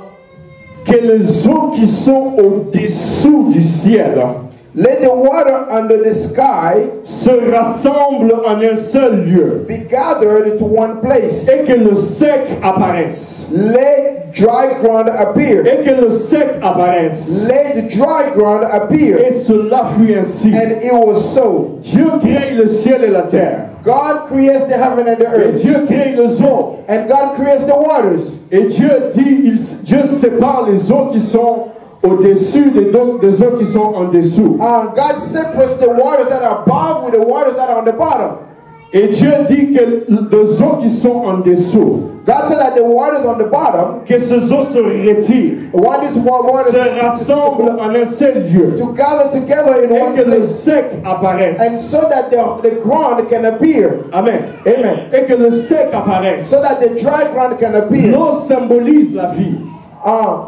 que les eaux qui sont au-dessous du ciel let the water under the sky se rassemblent en un seul lieu be gathered to one place. et que le sec apparaisse. Let dry ground appear. Et que le sec apparaisse. Let the dry ground appear. Et cela fut ainsi. And it was so. Dieu crée le ciel et la terre. God creates the heaven and the Et earth. Dieu crée les eaux. And God creates the waters. Et Dieu dit, Dieu sépare les eaux qui sont au-dessus des eaux qui sont en dessous. God separates the waters that are above with the waters that are on the bottom. Et Dieu dit que les eaux qui sont en dessous, God said that the waters on the bottom, que ces eaux se retirent, waters se rassemblent en un seul lieu, to gather together in et one que le place, sec apparaisse. and so that the ground can appear. Amen. Amen. Et que le sec apparaisse. So that the dry ground can appear. L'eau symbolise la vie.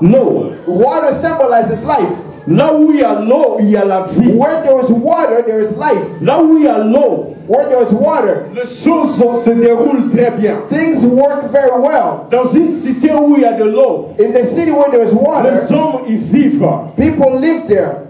L'eau. Water symbolizes life. Là où il y a l'eau, il y a la vie. Where there is water, there is life. Là où il y a l'eau, Where there is water, les choses se déroulent très bien. things work very well. Dans une cité où il y a de l'eau, In the city where there is water, les hommes y vivent. people live there.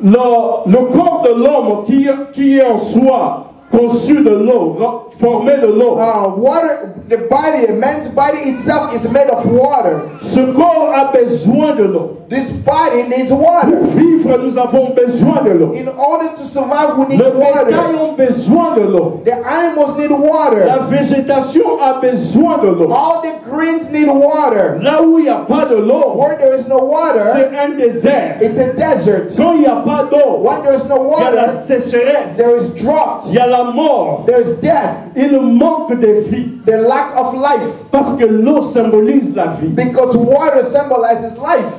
Le corps de l'homme qui est en soi, conçu de l'eau, formé de l'eau. Water, the body, a man's body itself is made of water. Ce corps a besoin de l'eau. This body needs water. Pour vivre, nous avons besoin de l'eau. In order to survive, we need Les bétails water. ont besoin de l'eau. The animals need water. La végétation a besoin de l'eau. All the greens need water. Là où il n'y a pas de l'eau, Where there is no water, c'est un désert. it's a desert. Quand il n'y a pas d'eau, When there is no il y a la water, sécheresse, there is drought. il y a la mort, There is death. il manque de vie. The lack of life. Parce que l'eau symbolise la vie. Because water symbolizes life.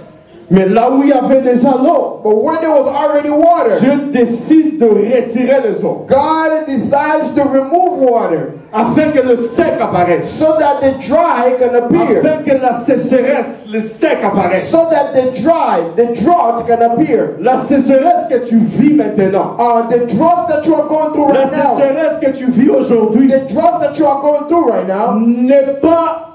Mais là où il y avait déjà l'eau, But where there was already water, Dieu décide de retirer les eaux God decides to remove water afin que le sec apparaisse, so that the dry can appear. afin que la sécheresse, le sec apparaisse. So that the drought can appear. La sécheresse que tu vis maintenant, The drought that you are going through la right now, sécheresse que tu vis aujourd'hui the drought that you are going through right now n'est pas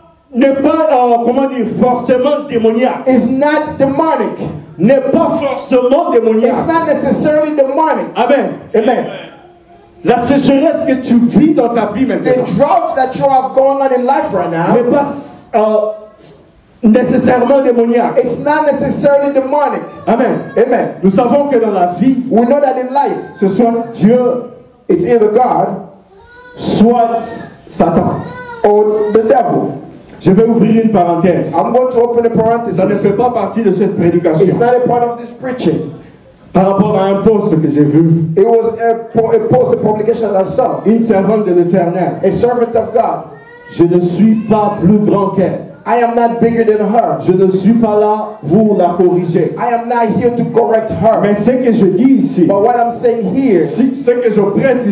comment dire, forcément démoniaque. is not demonic. N'est pas forcément démoniaque. It's not necessarily demonic. Amen. Amen. La sécheresse que tu vis dans ta vie maintenant The drought that you have going on in life right now, n'est pas nécessairement démoniaque. it's not necessarily demonic. Amen. Amen. Nous savons que dans la vie, We know that in life, ce soit Dieu, it's either God soit Satan. or the devil. Je vais ouvrir une parenthèse. I'm going to open a Ça ne parenthesis. fait pas partie de cette It's prédication. not a part of this preaching. Par rapport à un poste que j'ai vu, It was a publication that I saw. une servante de l'Éternel. A servant of God. Je ne suis pas plus grand qu'elle. I am not bigger than her. Je ne suis pas là pour la corriger. I am not here to correct her. Mais ce que je dis ici, But what I'm saying here, ce que je prêche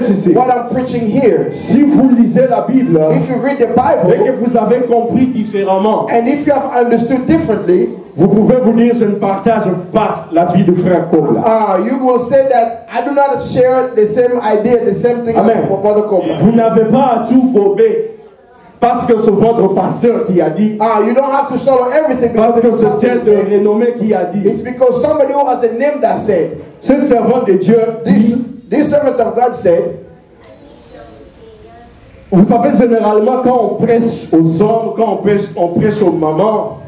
ici, what I'm preaching here, si vous lisez la Bible if you read the et Bible, que vous avez compris différemment, and if you have understood differently, vous pouvez vous dire, je ne partage pas la vie de frère Kobla. you will say that I do not share the same idea, the same thing Amen. as Brother Kobla. Vous n'avez pas à tout gober. parce que c'est votre pasteur qui a dit, You don't have to swallow everything parce because que it's c'est pastor un who de said. renommé qui a dit. It's because somebody who has a name that said. Cette servante de Dieu This servant of God said. Vous savez, généralement, quand on prêche aux hommes, quand on prêche aux mamans,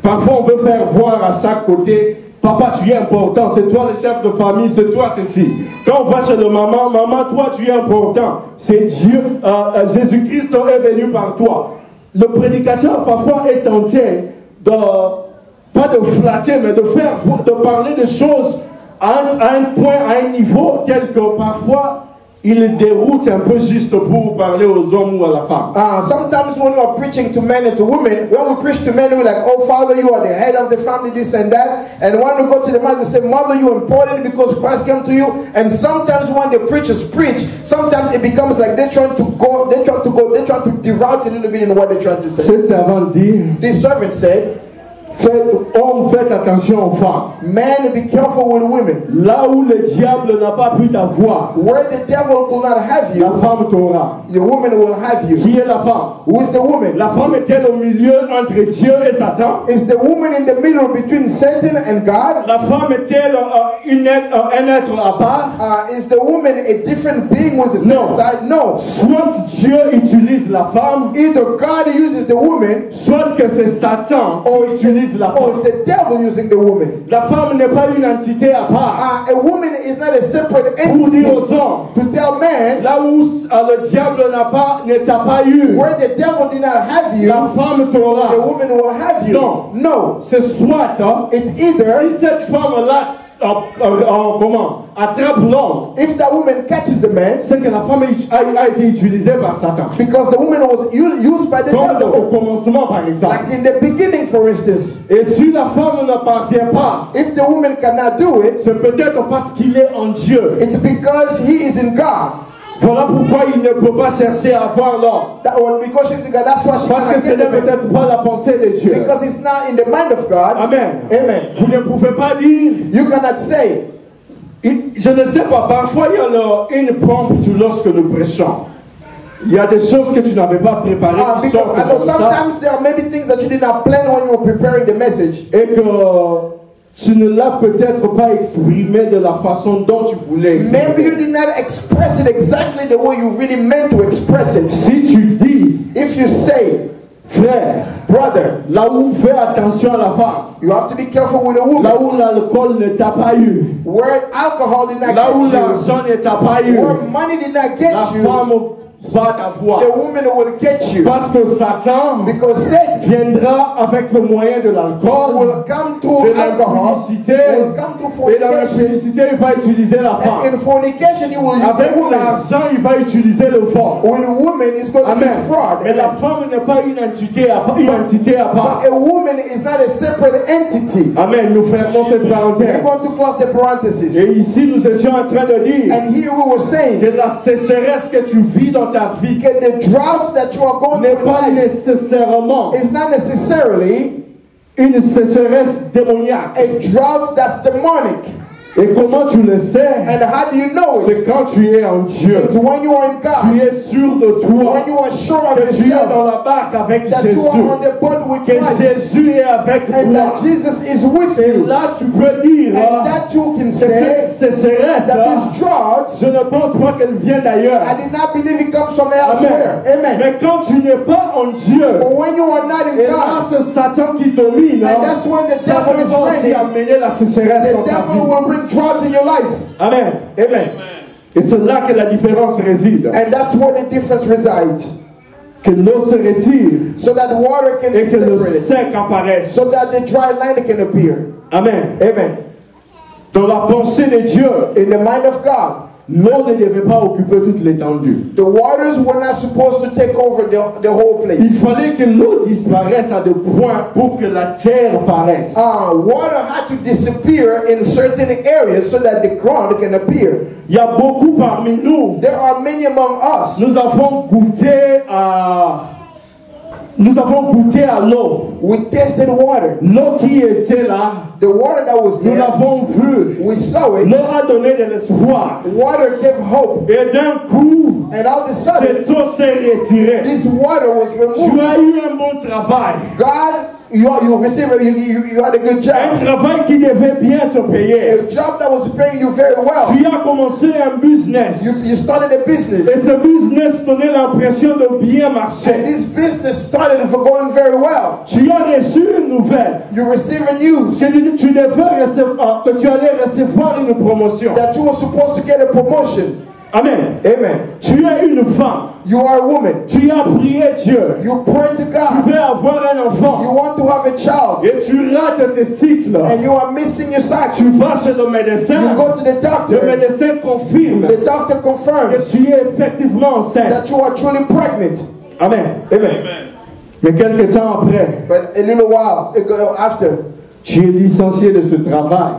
parfois on veut faire voir à chaque côté, papa, tu es important, c'est toi le chef de famille, c'est toi ceci. Quand on va chez le maman, maman, toi, tu es important, c'est Dieu, Jésus-Christ est venu par toi. Le prédicateur, parfois, est tenté de, pas de flatter, mais de parler des choses à un point, à un niveau tel que parfois, il déroute un peu juste pour parler aux hommes ou à la femme. Sometimes when we are preaching to men and to women, when we preach to men, we're like, oh, Father, you are the head of the family, this and that. And when we go to the mother, we say, Mother, you are important because Christ came to you. And sometimes when the preachers preach, sometimes it becomes like they try to deroute a little bit in what they're trying to say. Cette servante dit, This servant said, faites attention aux femmes. Men, be careful with women. Là où le diable n'a pas pu t'avoir, Where the devil could not have you, la femme t'aura. the woman will have you. Qui est la femme? Who is the woman? La femme est-elle au milieu entre Dieu et Satan? Is the woman in the middle between Satan and God? La femme est-elle un être à part? Is the woman a different being with the No. side? No. Soit Dieu utilise la femme, Either God uses the woman, soit que c'est Satan or qui it's utilise la or femme. it's the devil using the woman. La femme n'est pas une entité à part. A woman is not a separate Pour dire entity. aux hommes, To tell man, là où le diable ne t'a pas eu, where the devil did not have you, la femme t'aura. the woman will have you. Non. No. C'est soit, It's either, si cette femme-là attrape l'homme, if that woman catches the man, c'est que la femme a été utilisée par Satan. because the woman was used by the Comme au devil. commencement, par exemple. Like in the beginning, for instance. Et si la femme ne parvient pas, If the woman cannot do it, c'est peut-être parce qu'il est en Dieu. it's because he is in God. Voilà pourquoi il ne peut pas chercher à avoir l'homme. Or because she's in God, that's why she Parce que cannot ce get n'est the man. peut-être pas la pensée de Dieu. Because it's not in the mind of God. Amen. Amen. Vous ne pouvez pas dire, You cannot say. je ne sais pas, parfois il y a une prompte lorsque nous prêchons. Il y a des choses que tu n'avais pas préparées qui Because sortent I know comme ça. sometimes there are maybe things that you did not plan when you were preparing the message. Et que tu ne l'as peut-être pas exprimé de la façon dont tu voulais exprimer. Maybe you did not express it exactly the way you really meant to express it. Si tu dis, If you say, frère, brother, là où fais attention à la femme, you have to be careful with a là woman. où l'alcool ne t'a pas eu, Where alcohol did not là où get you, l'argent ne t'a pas eu, where money did not la get you, femme va t'avoir. the woman will get you. Parce que Satan Because Satan viendra avec le moyen de l'alcool, will come through de alcohol, l'impudicité, will come through et dans fornication. l'impudicité, il va utiliser la And femme. in fornication, he will use Avec a woman. l'argent, il va utiliser le fort. When a woman is going to Amen. use fraud. Mais la femme n'est pas une entité à part. But a woman is not a separate entity. Amen. Nous fermons cette We're parenthèse. going to close the parenthesis. Et ici, nous étions en train de dire And here we were saying que la sécheresse que tu vis dans ta vie that the drought that you are going n'est through in pas life nécessairement is not necessarily une sécheresse démoniaque. a drought that's demonic. Et comment tu le sais? And how do you know it? C'est quand tu es en Dieu. It's when you are in Tu God. es sûr de toi. When you are sure of Que tu es yourself. dans la barque avec That you Jésus. are on the boat with Que Christ. Jésus est avec And toi. that Jesus is with Et you. là, tu peux dire And that you can que say cette sécheresse, that this drought, je ne pense pas qu'elle vient d'ailleurs. I did not believe it comes from elsewhere. Amen. Mais quand tu n'es pas en Dieu, But when you are not in et là, God, c'est Satan qui domine. and that's when the Ça devil is va aussi reigning, amener la sécheresse the dans ta devil vie. will bring drought in your life. Amen. Amen. Et c'est là que la différence réside. And that's where the difference resides. Que l'eau se retire So that water can et be que le separated. sec apparaisse. So that the dry land can appear. Amen. Amen. Dans la pensée de Dieu, In the mind of God, l'eau ne devait pas occuper toute l'étendue. the waters were not supposed to take over the whole Il place. fallait que l'eau disparaisse à des points pour que la terre paraisse. Water had to disappear in certain areas so that the ground can appear. Il y a beaucoup parmi nous, There are many among us. nous avons goûté à nous avons goûté à l'eau. We tasted water. L'eau qui était là, The water that was nous there, l'avons vue. we saw it. L'eau a donné de l'espoir. Water gave hope. Et d'un coup, And all of a sudden, cette eau s'est retirée. this water was Tu removed. as eu un bon travail. God, you received, you had a good Un job. travail qui devait bien te payer. A job that was paying you very well. Tu as commencé un business. You started a business. Et ce business donnait l'impression de bien And marcher. this business started for going very well. Tu as reçu une nouvelle You received a news que que tu allais recevoir une promotion. that you were supposed to get a promotion. Amen. Amen. Tu es une femme. You are a woman. Tu as prié Dieu. You pray to Tu God. veux avoir un You enfant. want to have a child. Et tu rates tes cycles. And you are missing your cycle. Tu vas chez le médecin. You go to the Le doctor. médecin confirme The doctor que confirms tu es effectivement enceinte. that you are truly pregnant. Amen. Amen. Mais quelque temps après, But a little while after, tu es licencié de ce travail.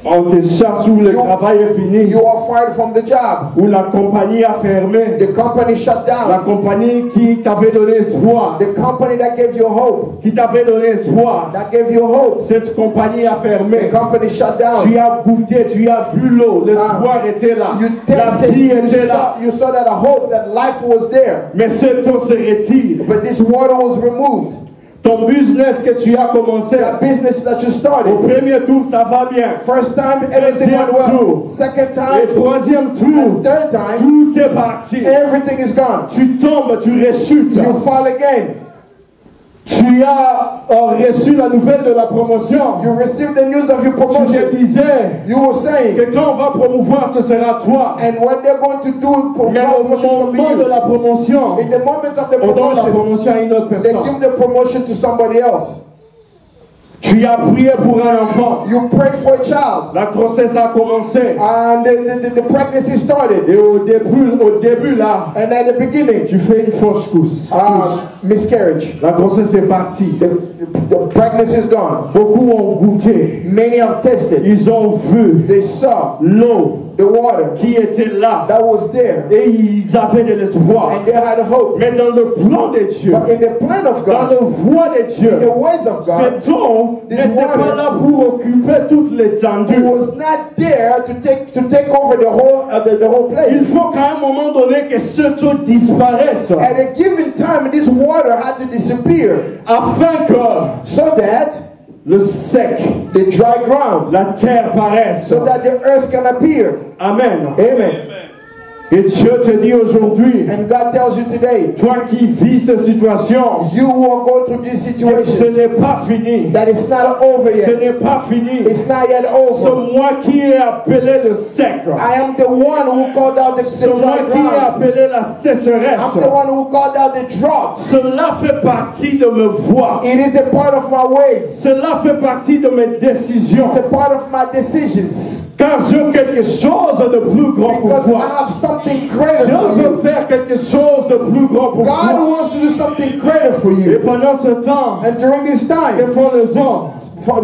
On te chasse où le travail est fini. you are fired from the job. Où la compagnie a fermé. The company shut La down. compagnie qui t'avait donné espoir. The company that gave you hope. Qui t'avait donné espoir. That gave you hope. Cette compagnie a The fermé. company shut down. Tu as goûté, tu as vu l'eau. L'espoir était là. You La tested, vie était là. you saw that a hope, that life was there. Mais cette eau se retire. But this water was removed. Ton business que tu as commencé. That business that you Au started. premier tour, ça va bien. First time, everything went well. Second Et time, troisième tour, third time, tout est parti. everything is gone. Tu tombes, tu rechutes. You fall again. Tu as reçu la nouvelle de la promotion. You received the news of your Tu te promotion. disais You were saying, que quand on va promouvoir, ce sera toi. and what they're going to do, Mais au promotion will be moment de you. la promotion, In the moments of the on donne la promotion, promotion à une autre they personne. give the promotion to somebody else. Tu as prié pour un enfant. You prayed for a child, La grossesse a commencé. and the pregnancy started. Et au début là, And at the beginning, tu fais une fausse couche. miscarriage. La grossesse est partie. The pregnancy is gone. Beaucoup ont goûté. Many have tested. Ils ont vu They saw l'eau the water qui était là. that was there, Et ils avaient de l'espoir. and they had hope. Mais dans le plan de Dieu, But in the plan of dans God, le voie de Dieu, the ways of God, cet eau this n'était pas water là pour occuper toute it l'étendue. was not there to take over the whole Il place. faut qu'à un moment donné que cette eau disparaisse At a given time, this water had to disappear afin que so that le sec, the dry ground, la terre paraisse. so that the earth can appear. Amen. Amen. Et Dieu te dit aujourd'hui, And God tells you today, toi qui vis cette situation, you who are going through this que ce situation, n'est pas fini. that it's not over Ce yet. n'est pas fini. It's not yet C'est over. moi qui ai appelé le sec. I am the one who called out the C'est moi dry qui ai ground. appelé la sécheresse. I'm the one who called out the drought. Cela fait partie de mes voies. It is a part of my ways. Cela fait partie de mes décisions. It's a part of my decisions. Car j'ai quelque chose de plus grand pour Because I toi. have something greater Dieu for veut you. faire quelque chose de plus grand pour God toi. wants to do something greater for Et you. pendant ce temps, And during this que time, font les hommes?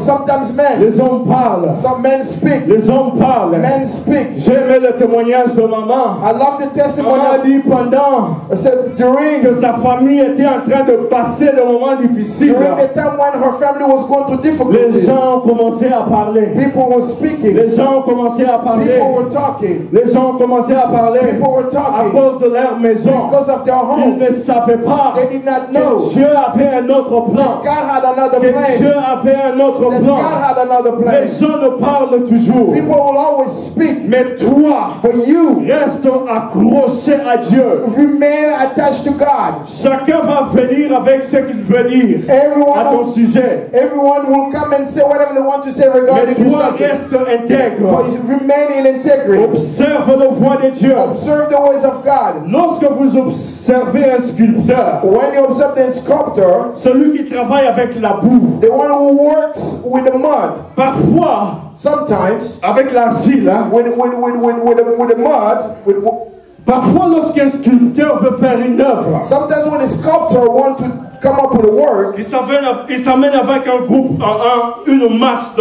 sometimes men, Les hommes parlent. some men speak. Les hommes parlent. Men speak. J'ai aimé le témoignage de maman. I love the testimony Maman a of, dit pendant I said, during que sa famille était en train de passer des moments difficiles, the time when her family was going through les difficulties, gens ont commencé à parler. people were speaking. Les gens ont commencé à parler. People were talking. Les gens ont commencé à parler People were à talking cause de leur maison. because of their Ils home. ne savaient pas They did not know que Dieu avait un autre plan. God had another Que plan. Dieu avait un autre That plan. God had another plan. Les gens ne parlent toujours. People will always speak, Mais toi, but you reste accroché à Dieu. remain attached to God. Chacun va venir avec ce qu'il veut dire à ton sujet. Everyone will come and say whatever they want to say Mais regarding this toi, subject. reste intègre. But you remain in integrity. Observe le voie de Dieu. Observe the ways of God. Lorsque vous observez un sculpteur, When you observe the sculptor, celui qui travaille avec la boue, the one who works with the mud, parfois sometimes avec l'argile, hein, with the mud, parfois lorsqu'un sculpteur veut faire une œuvre, sometimes when the sculptor want come up with a work, il s'amène avec un groupe, une masse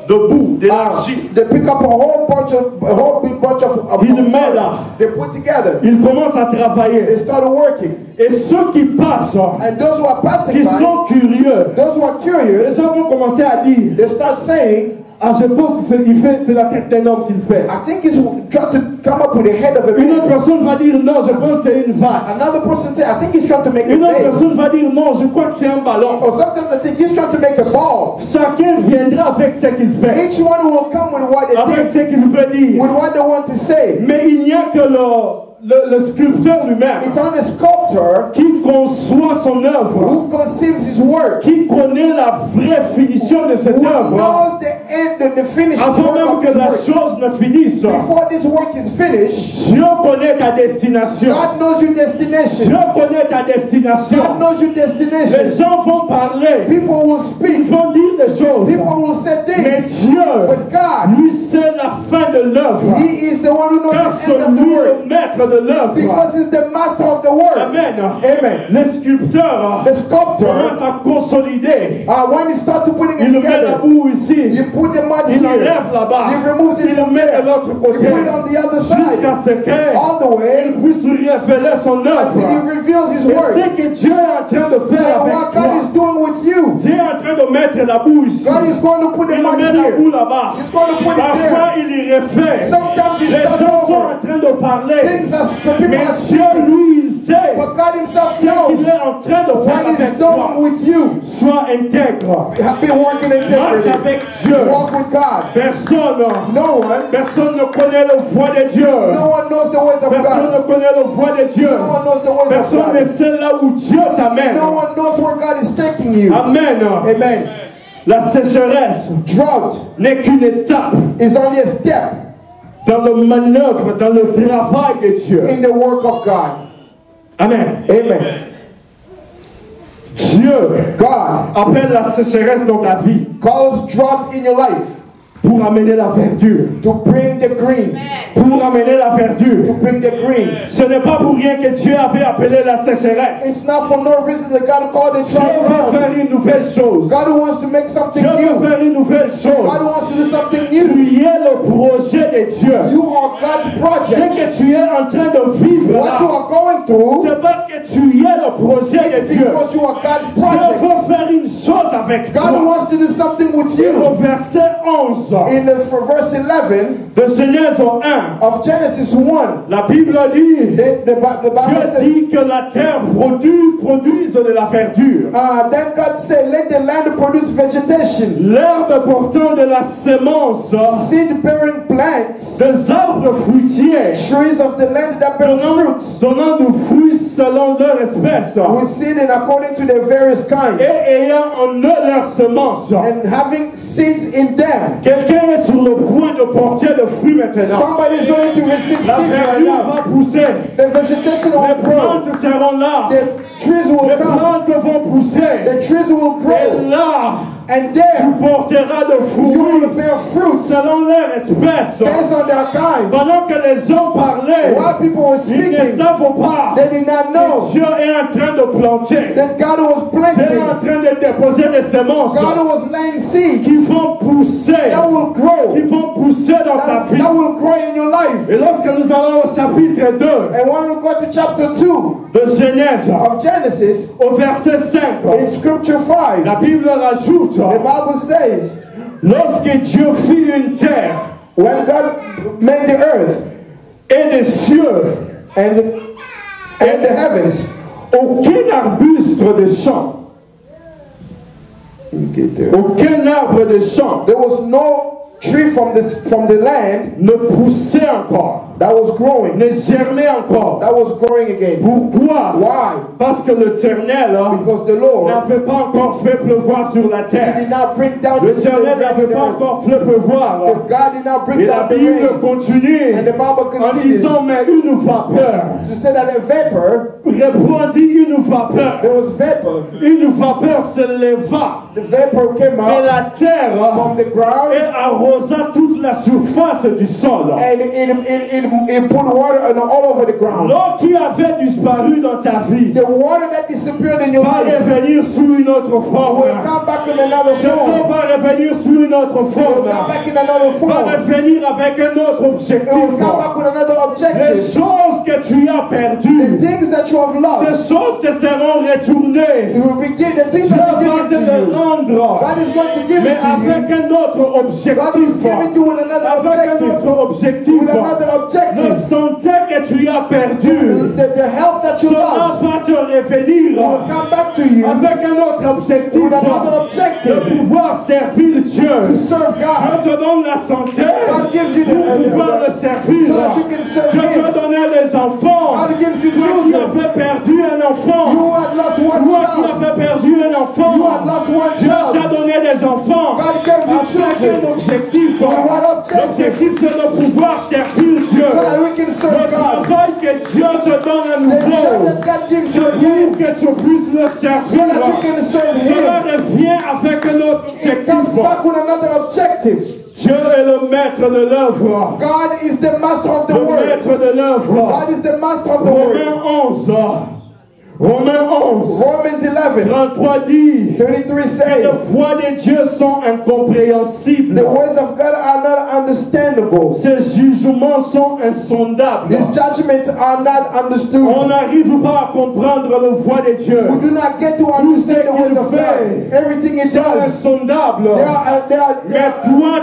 de boue, d'énergie. they pick up a whole big bunch of Il met là. they put together. Il commence à travailler. They started working. Et ceux qui passent, And those who are passing qui by, sont curieux, those who are les curious, gens vont commencer à dire, they start saying, ah, je pense que c'est la tête d'un homme qu'il fait. I think he's trying to come up with the head of a Une autre man. personne va dire, non, je pense que c'est une vase. Another person say, I think he's trying to make a Une autre vase. personne va dire, non, je crois que c'est un ballon. Or sometimes I think he's trying to make a ball. Chacun viendra avec ce qu'il fait, Each one will come with what they avec think, ce qu'il veut dire. with what they want to say. Mais il n'y a que le sculpteur lui-même It's on the sculptor qui conçoit son œuvre, who conceives his work, qui connaît la vraie finition de cette who œuvre, knows the end, the finished avant work même of que his la work. chose ne finisse. Before this work is finished, Dieu connaît ta destination. God knows your destination. Dieu connaît ta destination. God knows your Les destination. gens vont parler, People will ils speak. vont dire des choses. People will say Mais things. Dieu, But God, lui, c'est la fin de l'œuvre. He is the one who knows Car the c'est end of the lui work. le maître de l'œuvre. Because He's the master of the work. Amen. Amen. Les sculpteurs The sculptor, commencent à consolider. when he starts putting it Il met la together, boue ici. you put the mud Il here. enlève là-bas. He removes it Il le from met there. de l'autre You côté. put it on the other Jusqu'à side. ce qu'il All the way puisse révéler son until œuvre. He reveals His Et work. c'est que Dieu est en train de faire And avec what toi. God is doing with you, Dieu est en train de mettre la boue ici. God is going to put the Il mud met la boue here. là-bas. He's going to put it Parfois, there. il y refait. Sometimes He Les gens starts sont over. en train de parler. Things are people Mais are Dieu, speaking. lui, il sait But God Himself ce qu'il knows est en train de faire what He's avec done toi. with you. Sois intègre. Be working Marche integrity. avec Dieu. Walk with God. Personne ne connaît la voie de Dieu. No one knows the ways of Personne God. ne connaît la voie de Dieu. No one knows the ways of Personne ne God. sait là où Dieu t'amène. No one knows where God is taking you. Amen. Amen. La sécheresse Drought n'est qu'une étape is only a step dans le manœuvre, dans le travail de Dieu. in the work of God. Amen. Amen. Dieu God appelle la sécheresse dans ta vie calls drought in your life pour amener la verdure. to bring the green. Pour amener la verdure. To bring the green. Ce n'est pas pour rien que Dieu avait appelé la sécheresse. It's not for no reason that God called it Dieu dry veut ground. faire une nouvelle chose. God wants to make something Dieu veut new. faire une nouvelle God chose. wants to do something Tu new. es le projet de Dieu. You are God's Ce project. que tu es en train de vivre What you là, are going through c'est parce que tu es le projet de is Dieu. because you are God's Dieu project. veut faire une chose avec God toi. wants to do something with Et au you. verset 11 For verse 11 de Genèse 1, of Genesis 1, la Bible dit, the Bible Dieu says, dit que la terre produise de la verdure. then God said, let the land produce vegetation, L'herbe portant de la sémence, seed-bearing plants, des arbres fruitiers, trees of the land that bear fruits, donnant du fruit selon leur espèce, with seed and according to their various kinds, et ayant en eux leur semence. and having seeds in them. Quelqu'un est sur le point de porter le fruit maintenant. Somebody is going to receive La seeds right verdure now. va pousser. The vegetation Les will grow. plantes seront là. The trees will Les come. plantes vont pousser. The trees will Et grow. là, And tu there porteras de you fruits will bear fruits selon leur espèce. based on their kinds. Pendant que les gens parlaient, While people were ils ne speaking, savent pas they did not que know Dieu est en train de planter. that God was Dieu est planting. en train de déposer des semences God was laying qui seeds vont pousser, that will grow. qui vont pousser dans ta vie. That will grow in your life. Et lorsque nous allons au chapitre 2 And when we go to chapter 2 de Genèse, of Genesis, au verset 5, in scripture 5, la Bible rajoute, the Bible says, lorsque Dieu fit une terre when God made the earth et des cieux, and the heavens, aucun arbuste de champ, aucun arbre de champ there was no tree from the land ne poussait encore, that was growing, ne germait encore. that was growing again. Pourquoi? Why? Parce que l'Éternel Because the Lord n'avait pas encore fait pleuvoir sur la He terre. did not bring down the L'Éternel n'avait pas earth. encore fait pleuvoir. God did not bring Et la down the Bible rain. continue And the Bible en continues disant, mais une vapeur, to say that a vapor, répondit une vapeur. there was vapor Une vapeur se leva the vapor came et up la terre from the ground, et arrosa toute la surface du sol. and it put water all over the ground. L'eau qui avait disparu dans ta vie The water that disappeared in your va life revenir sous une autre forme. will come back in another Cette eau form. va revenir sous une autre It forme. will come back in another Va form. revenir avec un autre It will objectif. come back with another Les objective. choses que tu as The perdues, things that you have lost, ces choses te seront retournées. it will be the things Dieu that va will te give it to les you. rendre, God is going to give mais it to you. avec un autre God will objectif. give it to you with another Avec un objective. autre objectif. With another Le objective. santé que tu as perdu, The health that you cela lost va te revenir will come back to you avec un autre objectif. with another De objective pouvoir servir to Dieu. serve God. Dieu te donne la santé God gives you pour pouvoir le servir. so that you can serve Dieu te Him. donné des enfants. God gives you Toi qui children. avais perdu un enfant. You had lost one Toi qui child. avais perdu un enfant. You had lost one Dieu t'a child. donné des enfants. God gave you Avec children. un objectif. what objective? L'objectif c'est de pouvoir servir Dieu. So that we can Le serve God. travail que Dieu te donne à The job nouveau. that God gives C'est you pour again, que tu puisses le so servir. that you can serve Cela Him. revient avec un autre It comes objectif. back with another objective. Dieu est le maître de l'œuvre. God is the master of the Le word. maître de l'œuvre. God is the master of the word. Romains 11. Romains 11. Romans 11, 33 dit 33 que les says, voies de Dieu sont incompréhensibles. the ways of God are not understandable. Ses jugements sont insondables. His judgments are not On understood. n'arrive pas à comprendre la voie de Dieu. We do not get to understand the ways of God. Everything He C'est does, insondable. Mais toi,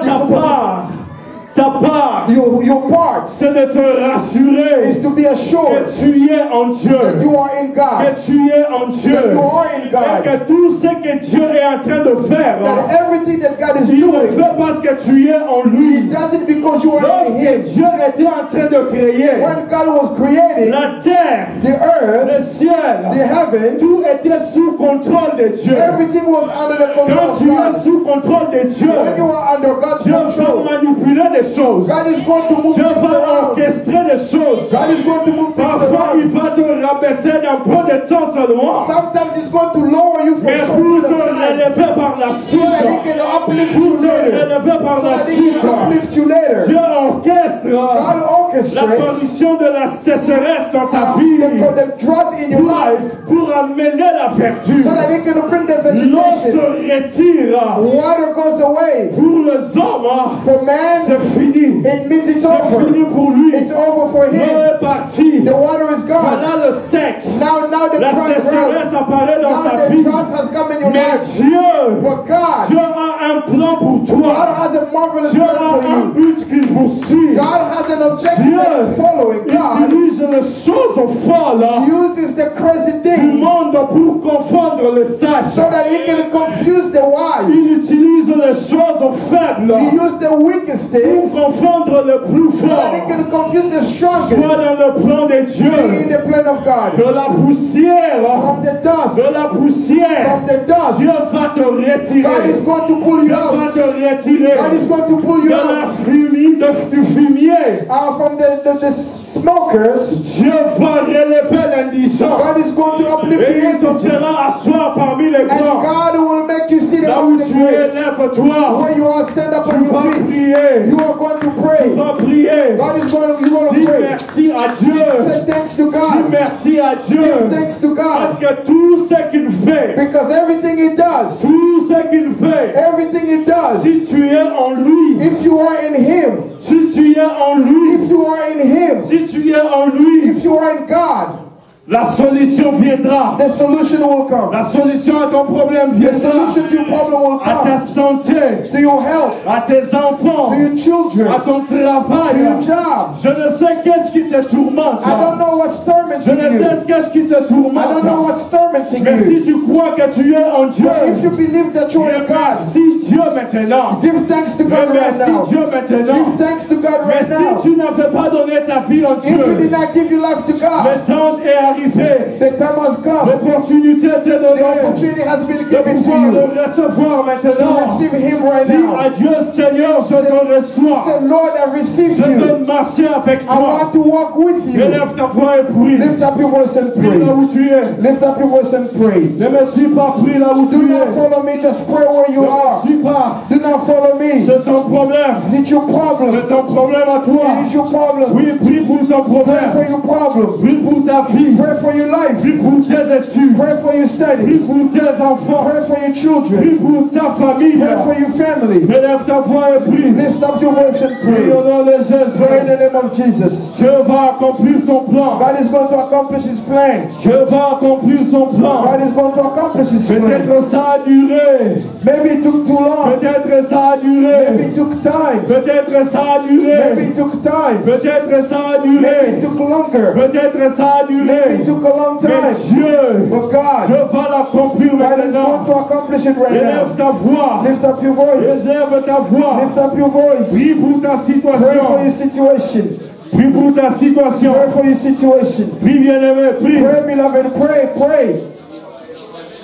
ta part, your part c'est de te rassurer is to be assured que tu es en Dieu. that you are in God, Que tu es en Dieu. that you are in Et God, que tout ce que Dieu est en train de faire, that everything that God is il le doing, fait parce que tu es en He lui. does it because you are in Lorsque Him. Dieu était en train de créer When God was creating la terre, the earth, le ciel, the heavens, tout était sous contrôle de Dieu. everything was under the control Quand of tu es God. sous contrôle de Dieu, When you are under God's Dieu va control, manipuler des choses. God is going to move Dieu things va around. orchestrer des choses. God is going to move things Parfois, il around. va te rabaisser d'un peu de temps seulement. Sometimes He's going to lower you for Mais a short pour period te of time, relever par la so that He suite. can uplift Pour you te later. relever par So la that He suite. can uplift you later. Dieu orchestre God orchestrates l'apparition de la sécheresse dans ta vie the drought in your life pour amener la verdure. so that He can bring the L'eau se vegetation. retire. Water goes away. Pour les hommes, For man, c'est fini. it means it's C'est fini over. pour lui. It's over for L'eau him. est partie. The water is gone. Voilà le sec. Now the La drought sécheresse apparaît dans Now sa the vie. drought has come in your Mais life. Dieu, But God, Dieu a un plan pour God toi. has a marvelous Dieu plan a for un you. but qu'il poursuit. God has an objective Dieu that is following. God utilise les choses folles uses the crazy du things monde pour confondre les sages. so that He can confuse the wise. Il utilise les choses faibles He used the weakest pour things confondre le plus so that fort. He can confuse the strongest. Soit dans le plan de Be in Dieu. the plan of God. De la poussière. From the dust, De la poussière. from the dust, Dieu va te God is retirer. going to pull you Dieu va out. te retirer. God is going to pull De you la out. du fumier. From the smokers. Dieu va relever l'indigent. God is going to uplift Et the il te indigent. fera asseoir parmi les And grands. God will make you sit Là among où the tu es, greats. lève-toi. Where you are, stand up Tu on your vas feet. prier. You are going to Tu pray. vas prier. God is going to, you're going Dis to pray. merci à Dieu. Say thanks to Dis God. merci à Dieu. Give thanks to Parce God. que tout ce qu'il fait, Because everything He does, tout ce qu'il fait, everything He does, si tu es en lui, if you are in Him, si tu es en lui, if you are in Him, si tu es en lui, if you are in God, la solution viendra. the solution will come. La solution à ton problème The viendra. solution to your problem will À ta come. santé, To your health, à tes enfants, to your children, à ton to your travail. job. Je ne sais qu'est-ce qui te tourmente. I don't know what's Je tormenting ne you. sais qu'est-ce qui te I don't know tourmente. what's tormenting Mais si you. tu crois que tu es en Dieu, But if you believe that you're in God, remercie Dieu maintenant. give thanks to God right Remercie now. Dieu maintenant. Give thanks to God Mais right si now. tu n'avais pas donné ta vie en If you did Dieu, not give your life to God, le temps est arrivé. the time has come. L'opportunité t'est The donnée opportunity has been de given to pouvoir you le recevoir to maintenant. receive Him right Dis now. à à Dieu, Seigneur, je te reçois. Say, Lord, I receive Je you. veux marcher avec I toi. want to walk with you. Élève ta voix et prie. Lift up your voice and Prie là pray. où tu es. Lift up your voice and pray. Ne me suis pas, prie là où Do tu not es. follow me, just pray where you Ne me are. suis pas. Do not follow me. C'est ton problème. It's your problem. C'est ton problème à toi. It is your problem. Oui, prie pour ton Pray problème. for your problem. Prie pour ta fille. Pray for your life. Prie pour tes études. Pray for your Prie studies. pour tes enfants. Pray for your children. Prie pour ta famille. Pray for your family. Élève ta voix et prie. Lift up your voice and Prie au pray. nom de Jésus. Pray in the name of Jesus. Dieu va accomplir son plan. God is going to accomplish His plan. Dieu va accomplir son plan. God is going to accomplish His plan. Peut-être ça a duré. Maybe it took too long. Peut-être ça a duré. Maybe it took time. Peut-être ça a duré. Maybe it took time. Peut-être ça a Maybe duré. it took longer. Peut-être ça a Maybe duré. it took a long Mais time. Dieu, But God, Dieu va l'accomplir God is going maintenant. to accomplish it right Élève now. ta voix. Lift up your voice. Élève ta voix. Lift up your voice. Prie pour ta Pray for your situation. situation. Prie pour ta situation. Pray for your situation. Prie bien-aimé, prie. Pray, beloved. Pray, pray.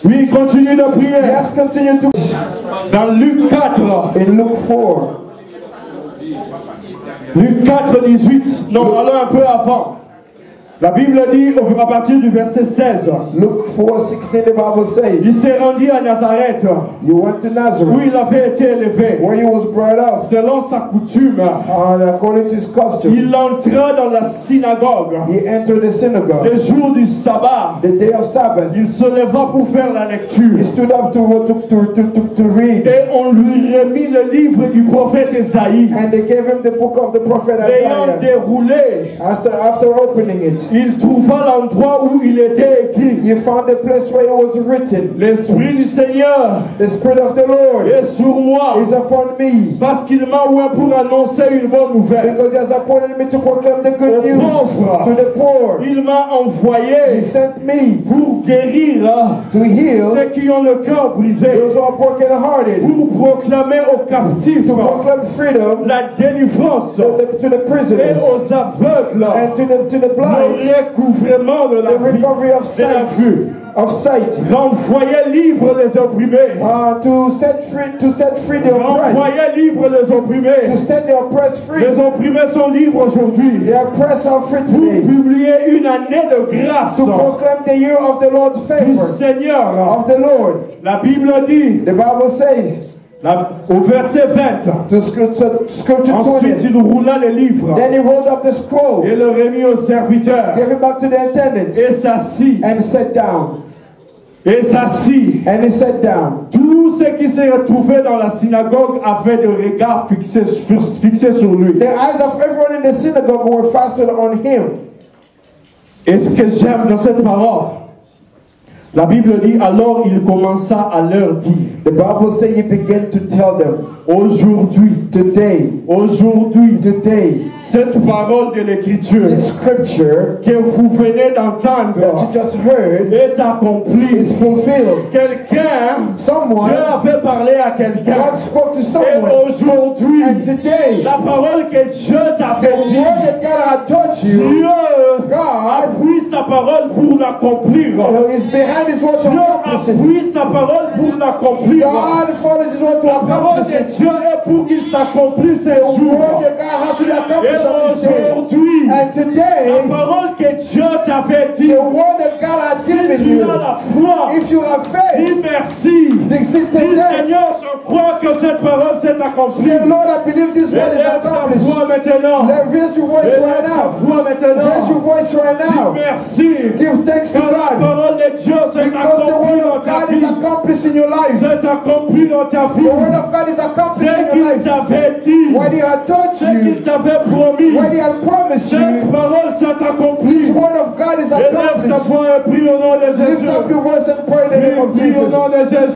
Oui, continue de prier. Yes, continue to. Dans Luc 4, In Luke 4, Luc 4, 18, non, allons un peu avant. La Bible dit, à partir du verset 16, Luke 4:16, the Bible says, il s'est rendu à Nazareth, He went to où Nazareth, il avait été élevé. where he was brought up, Selon sa coutume, and according to his custom, il entra dans la synagogue. he entered the synagogue. Le jour du sabbat, The day of Sabbath, il se leva pour faire la lecture. he stood up to read, Et on lui remit le livre du prophète Esaïe. and they gave him the book of the prophet L'ayant Isaiah. déroulé, After opening it, il trouva l'endroit où il était écrit: he found the place where it was written, L'Esprit du Seigneur The Spirit of the Lord est sur moi, is upon me, parce qu'il m'a oint pour annoncer une bonne nouvelle. because he has appointed me to proclaim the good Aux news pauvres. to the poor. Il m'a He envoyé sent me pour guérir to heal ceux qui ont le cœur brisé, those who are brokenhearted, pour proclamer aux captifs to proclaim freedom la délivrance to the et prisoners, aux aveugles and to the le blind, recouvrement de the la vie, recovery of de la sight, vue. Renvoyer libre les opprimés. to set free the oppressed, Renvoyer libre les to opprimés. set the oppressed free. Les opprimés sont libres aujourd'hui. The oppressed are free Pour today. publier une année de grâce To proclaim the year of the Lord's du favor, Seigneur. of the Lord. La Bible dit, The Bible says, au verset 20, to scripture ensuite 20, il roula les livres then he rolled up the scroll, et le remit au serviteur gave it back to the attendants, et s'assit. and sat down. Et s'assit. And he sat down. Tous ceux qui se retrouvaient dans la synagogue avaient le regard fixé sur lui. The eyes of everyone in the synagogue were fastened on him. Et ce que j'aime dans cette parole, la Bible dit, alors il commença à leur dire, The Bible says he began to tell them, aujourd'hui, cette parole de l'Écriture this scripture que vous venez d'entendre that you just heard est accomplie. is fulfilled. Quelqu'un, Dieu Someone, avait parlé à quelqu'un. God spoke to Et someone, aujourd'hui, and today, la parole que Dieu the t'avait dit, word that God had taught you, Dieu God appuie sa parole pour l'accomplir. is behind his word to Dieu accomplish it. appuie sa parole pour l'accomplir. God follows his word to La parole accomplish de it. Dieu est pour qu'il s'accomplisse The ces jours. word that God has to be Et accomplished on this day. aujourd'hui, And today, la parole que Dieu t'avait dit, the word that God has si given tu you, as la foi, if you have faith, dis merci. they say Dis today, Seigneur, je crois que cette parole s'est accomplie. say, Lord, I believe this word is Élève ta accomplished. voix maintenant. Raise your voice Élève right ta now. voix maintenant. Raise your voice right Dis now. merci. Give thanks to Que la God. parole de Dieu s'est Because the accomplie word dans of ta God is vie. accomplished in your life. C'est accompli dans ta vie. The word of God is accomplished Ce in your qu'il life. t'avait dit, What he had taught ce qu'il you, t'avait promis, what he had promised cette you, parole s'est accomplie. this word of God is Élève ta accomplished. voix et prie au nom de Lift Jésus. up your voice and pray in the name of Prie au Jesus. nom de Jésus.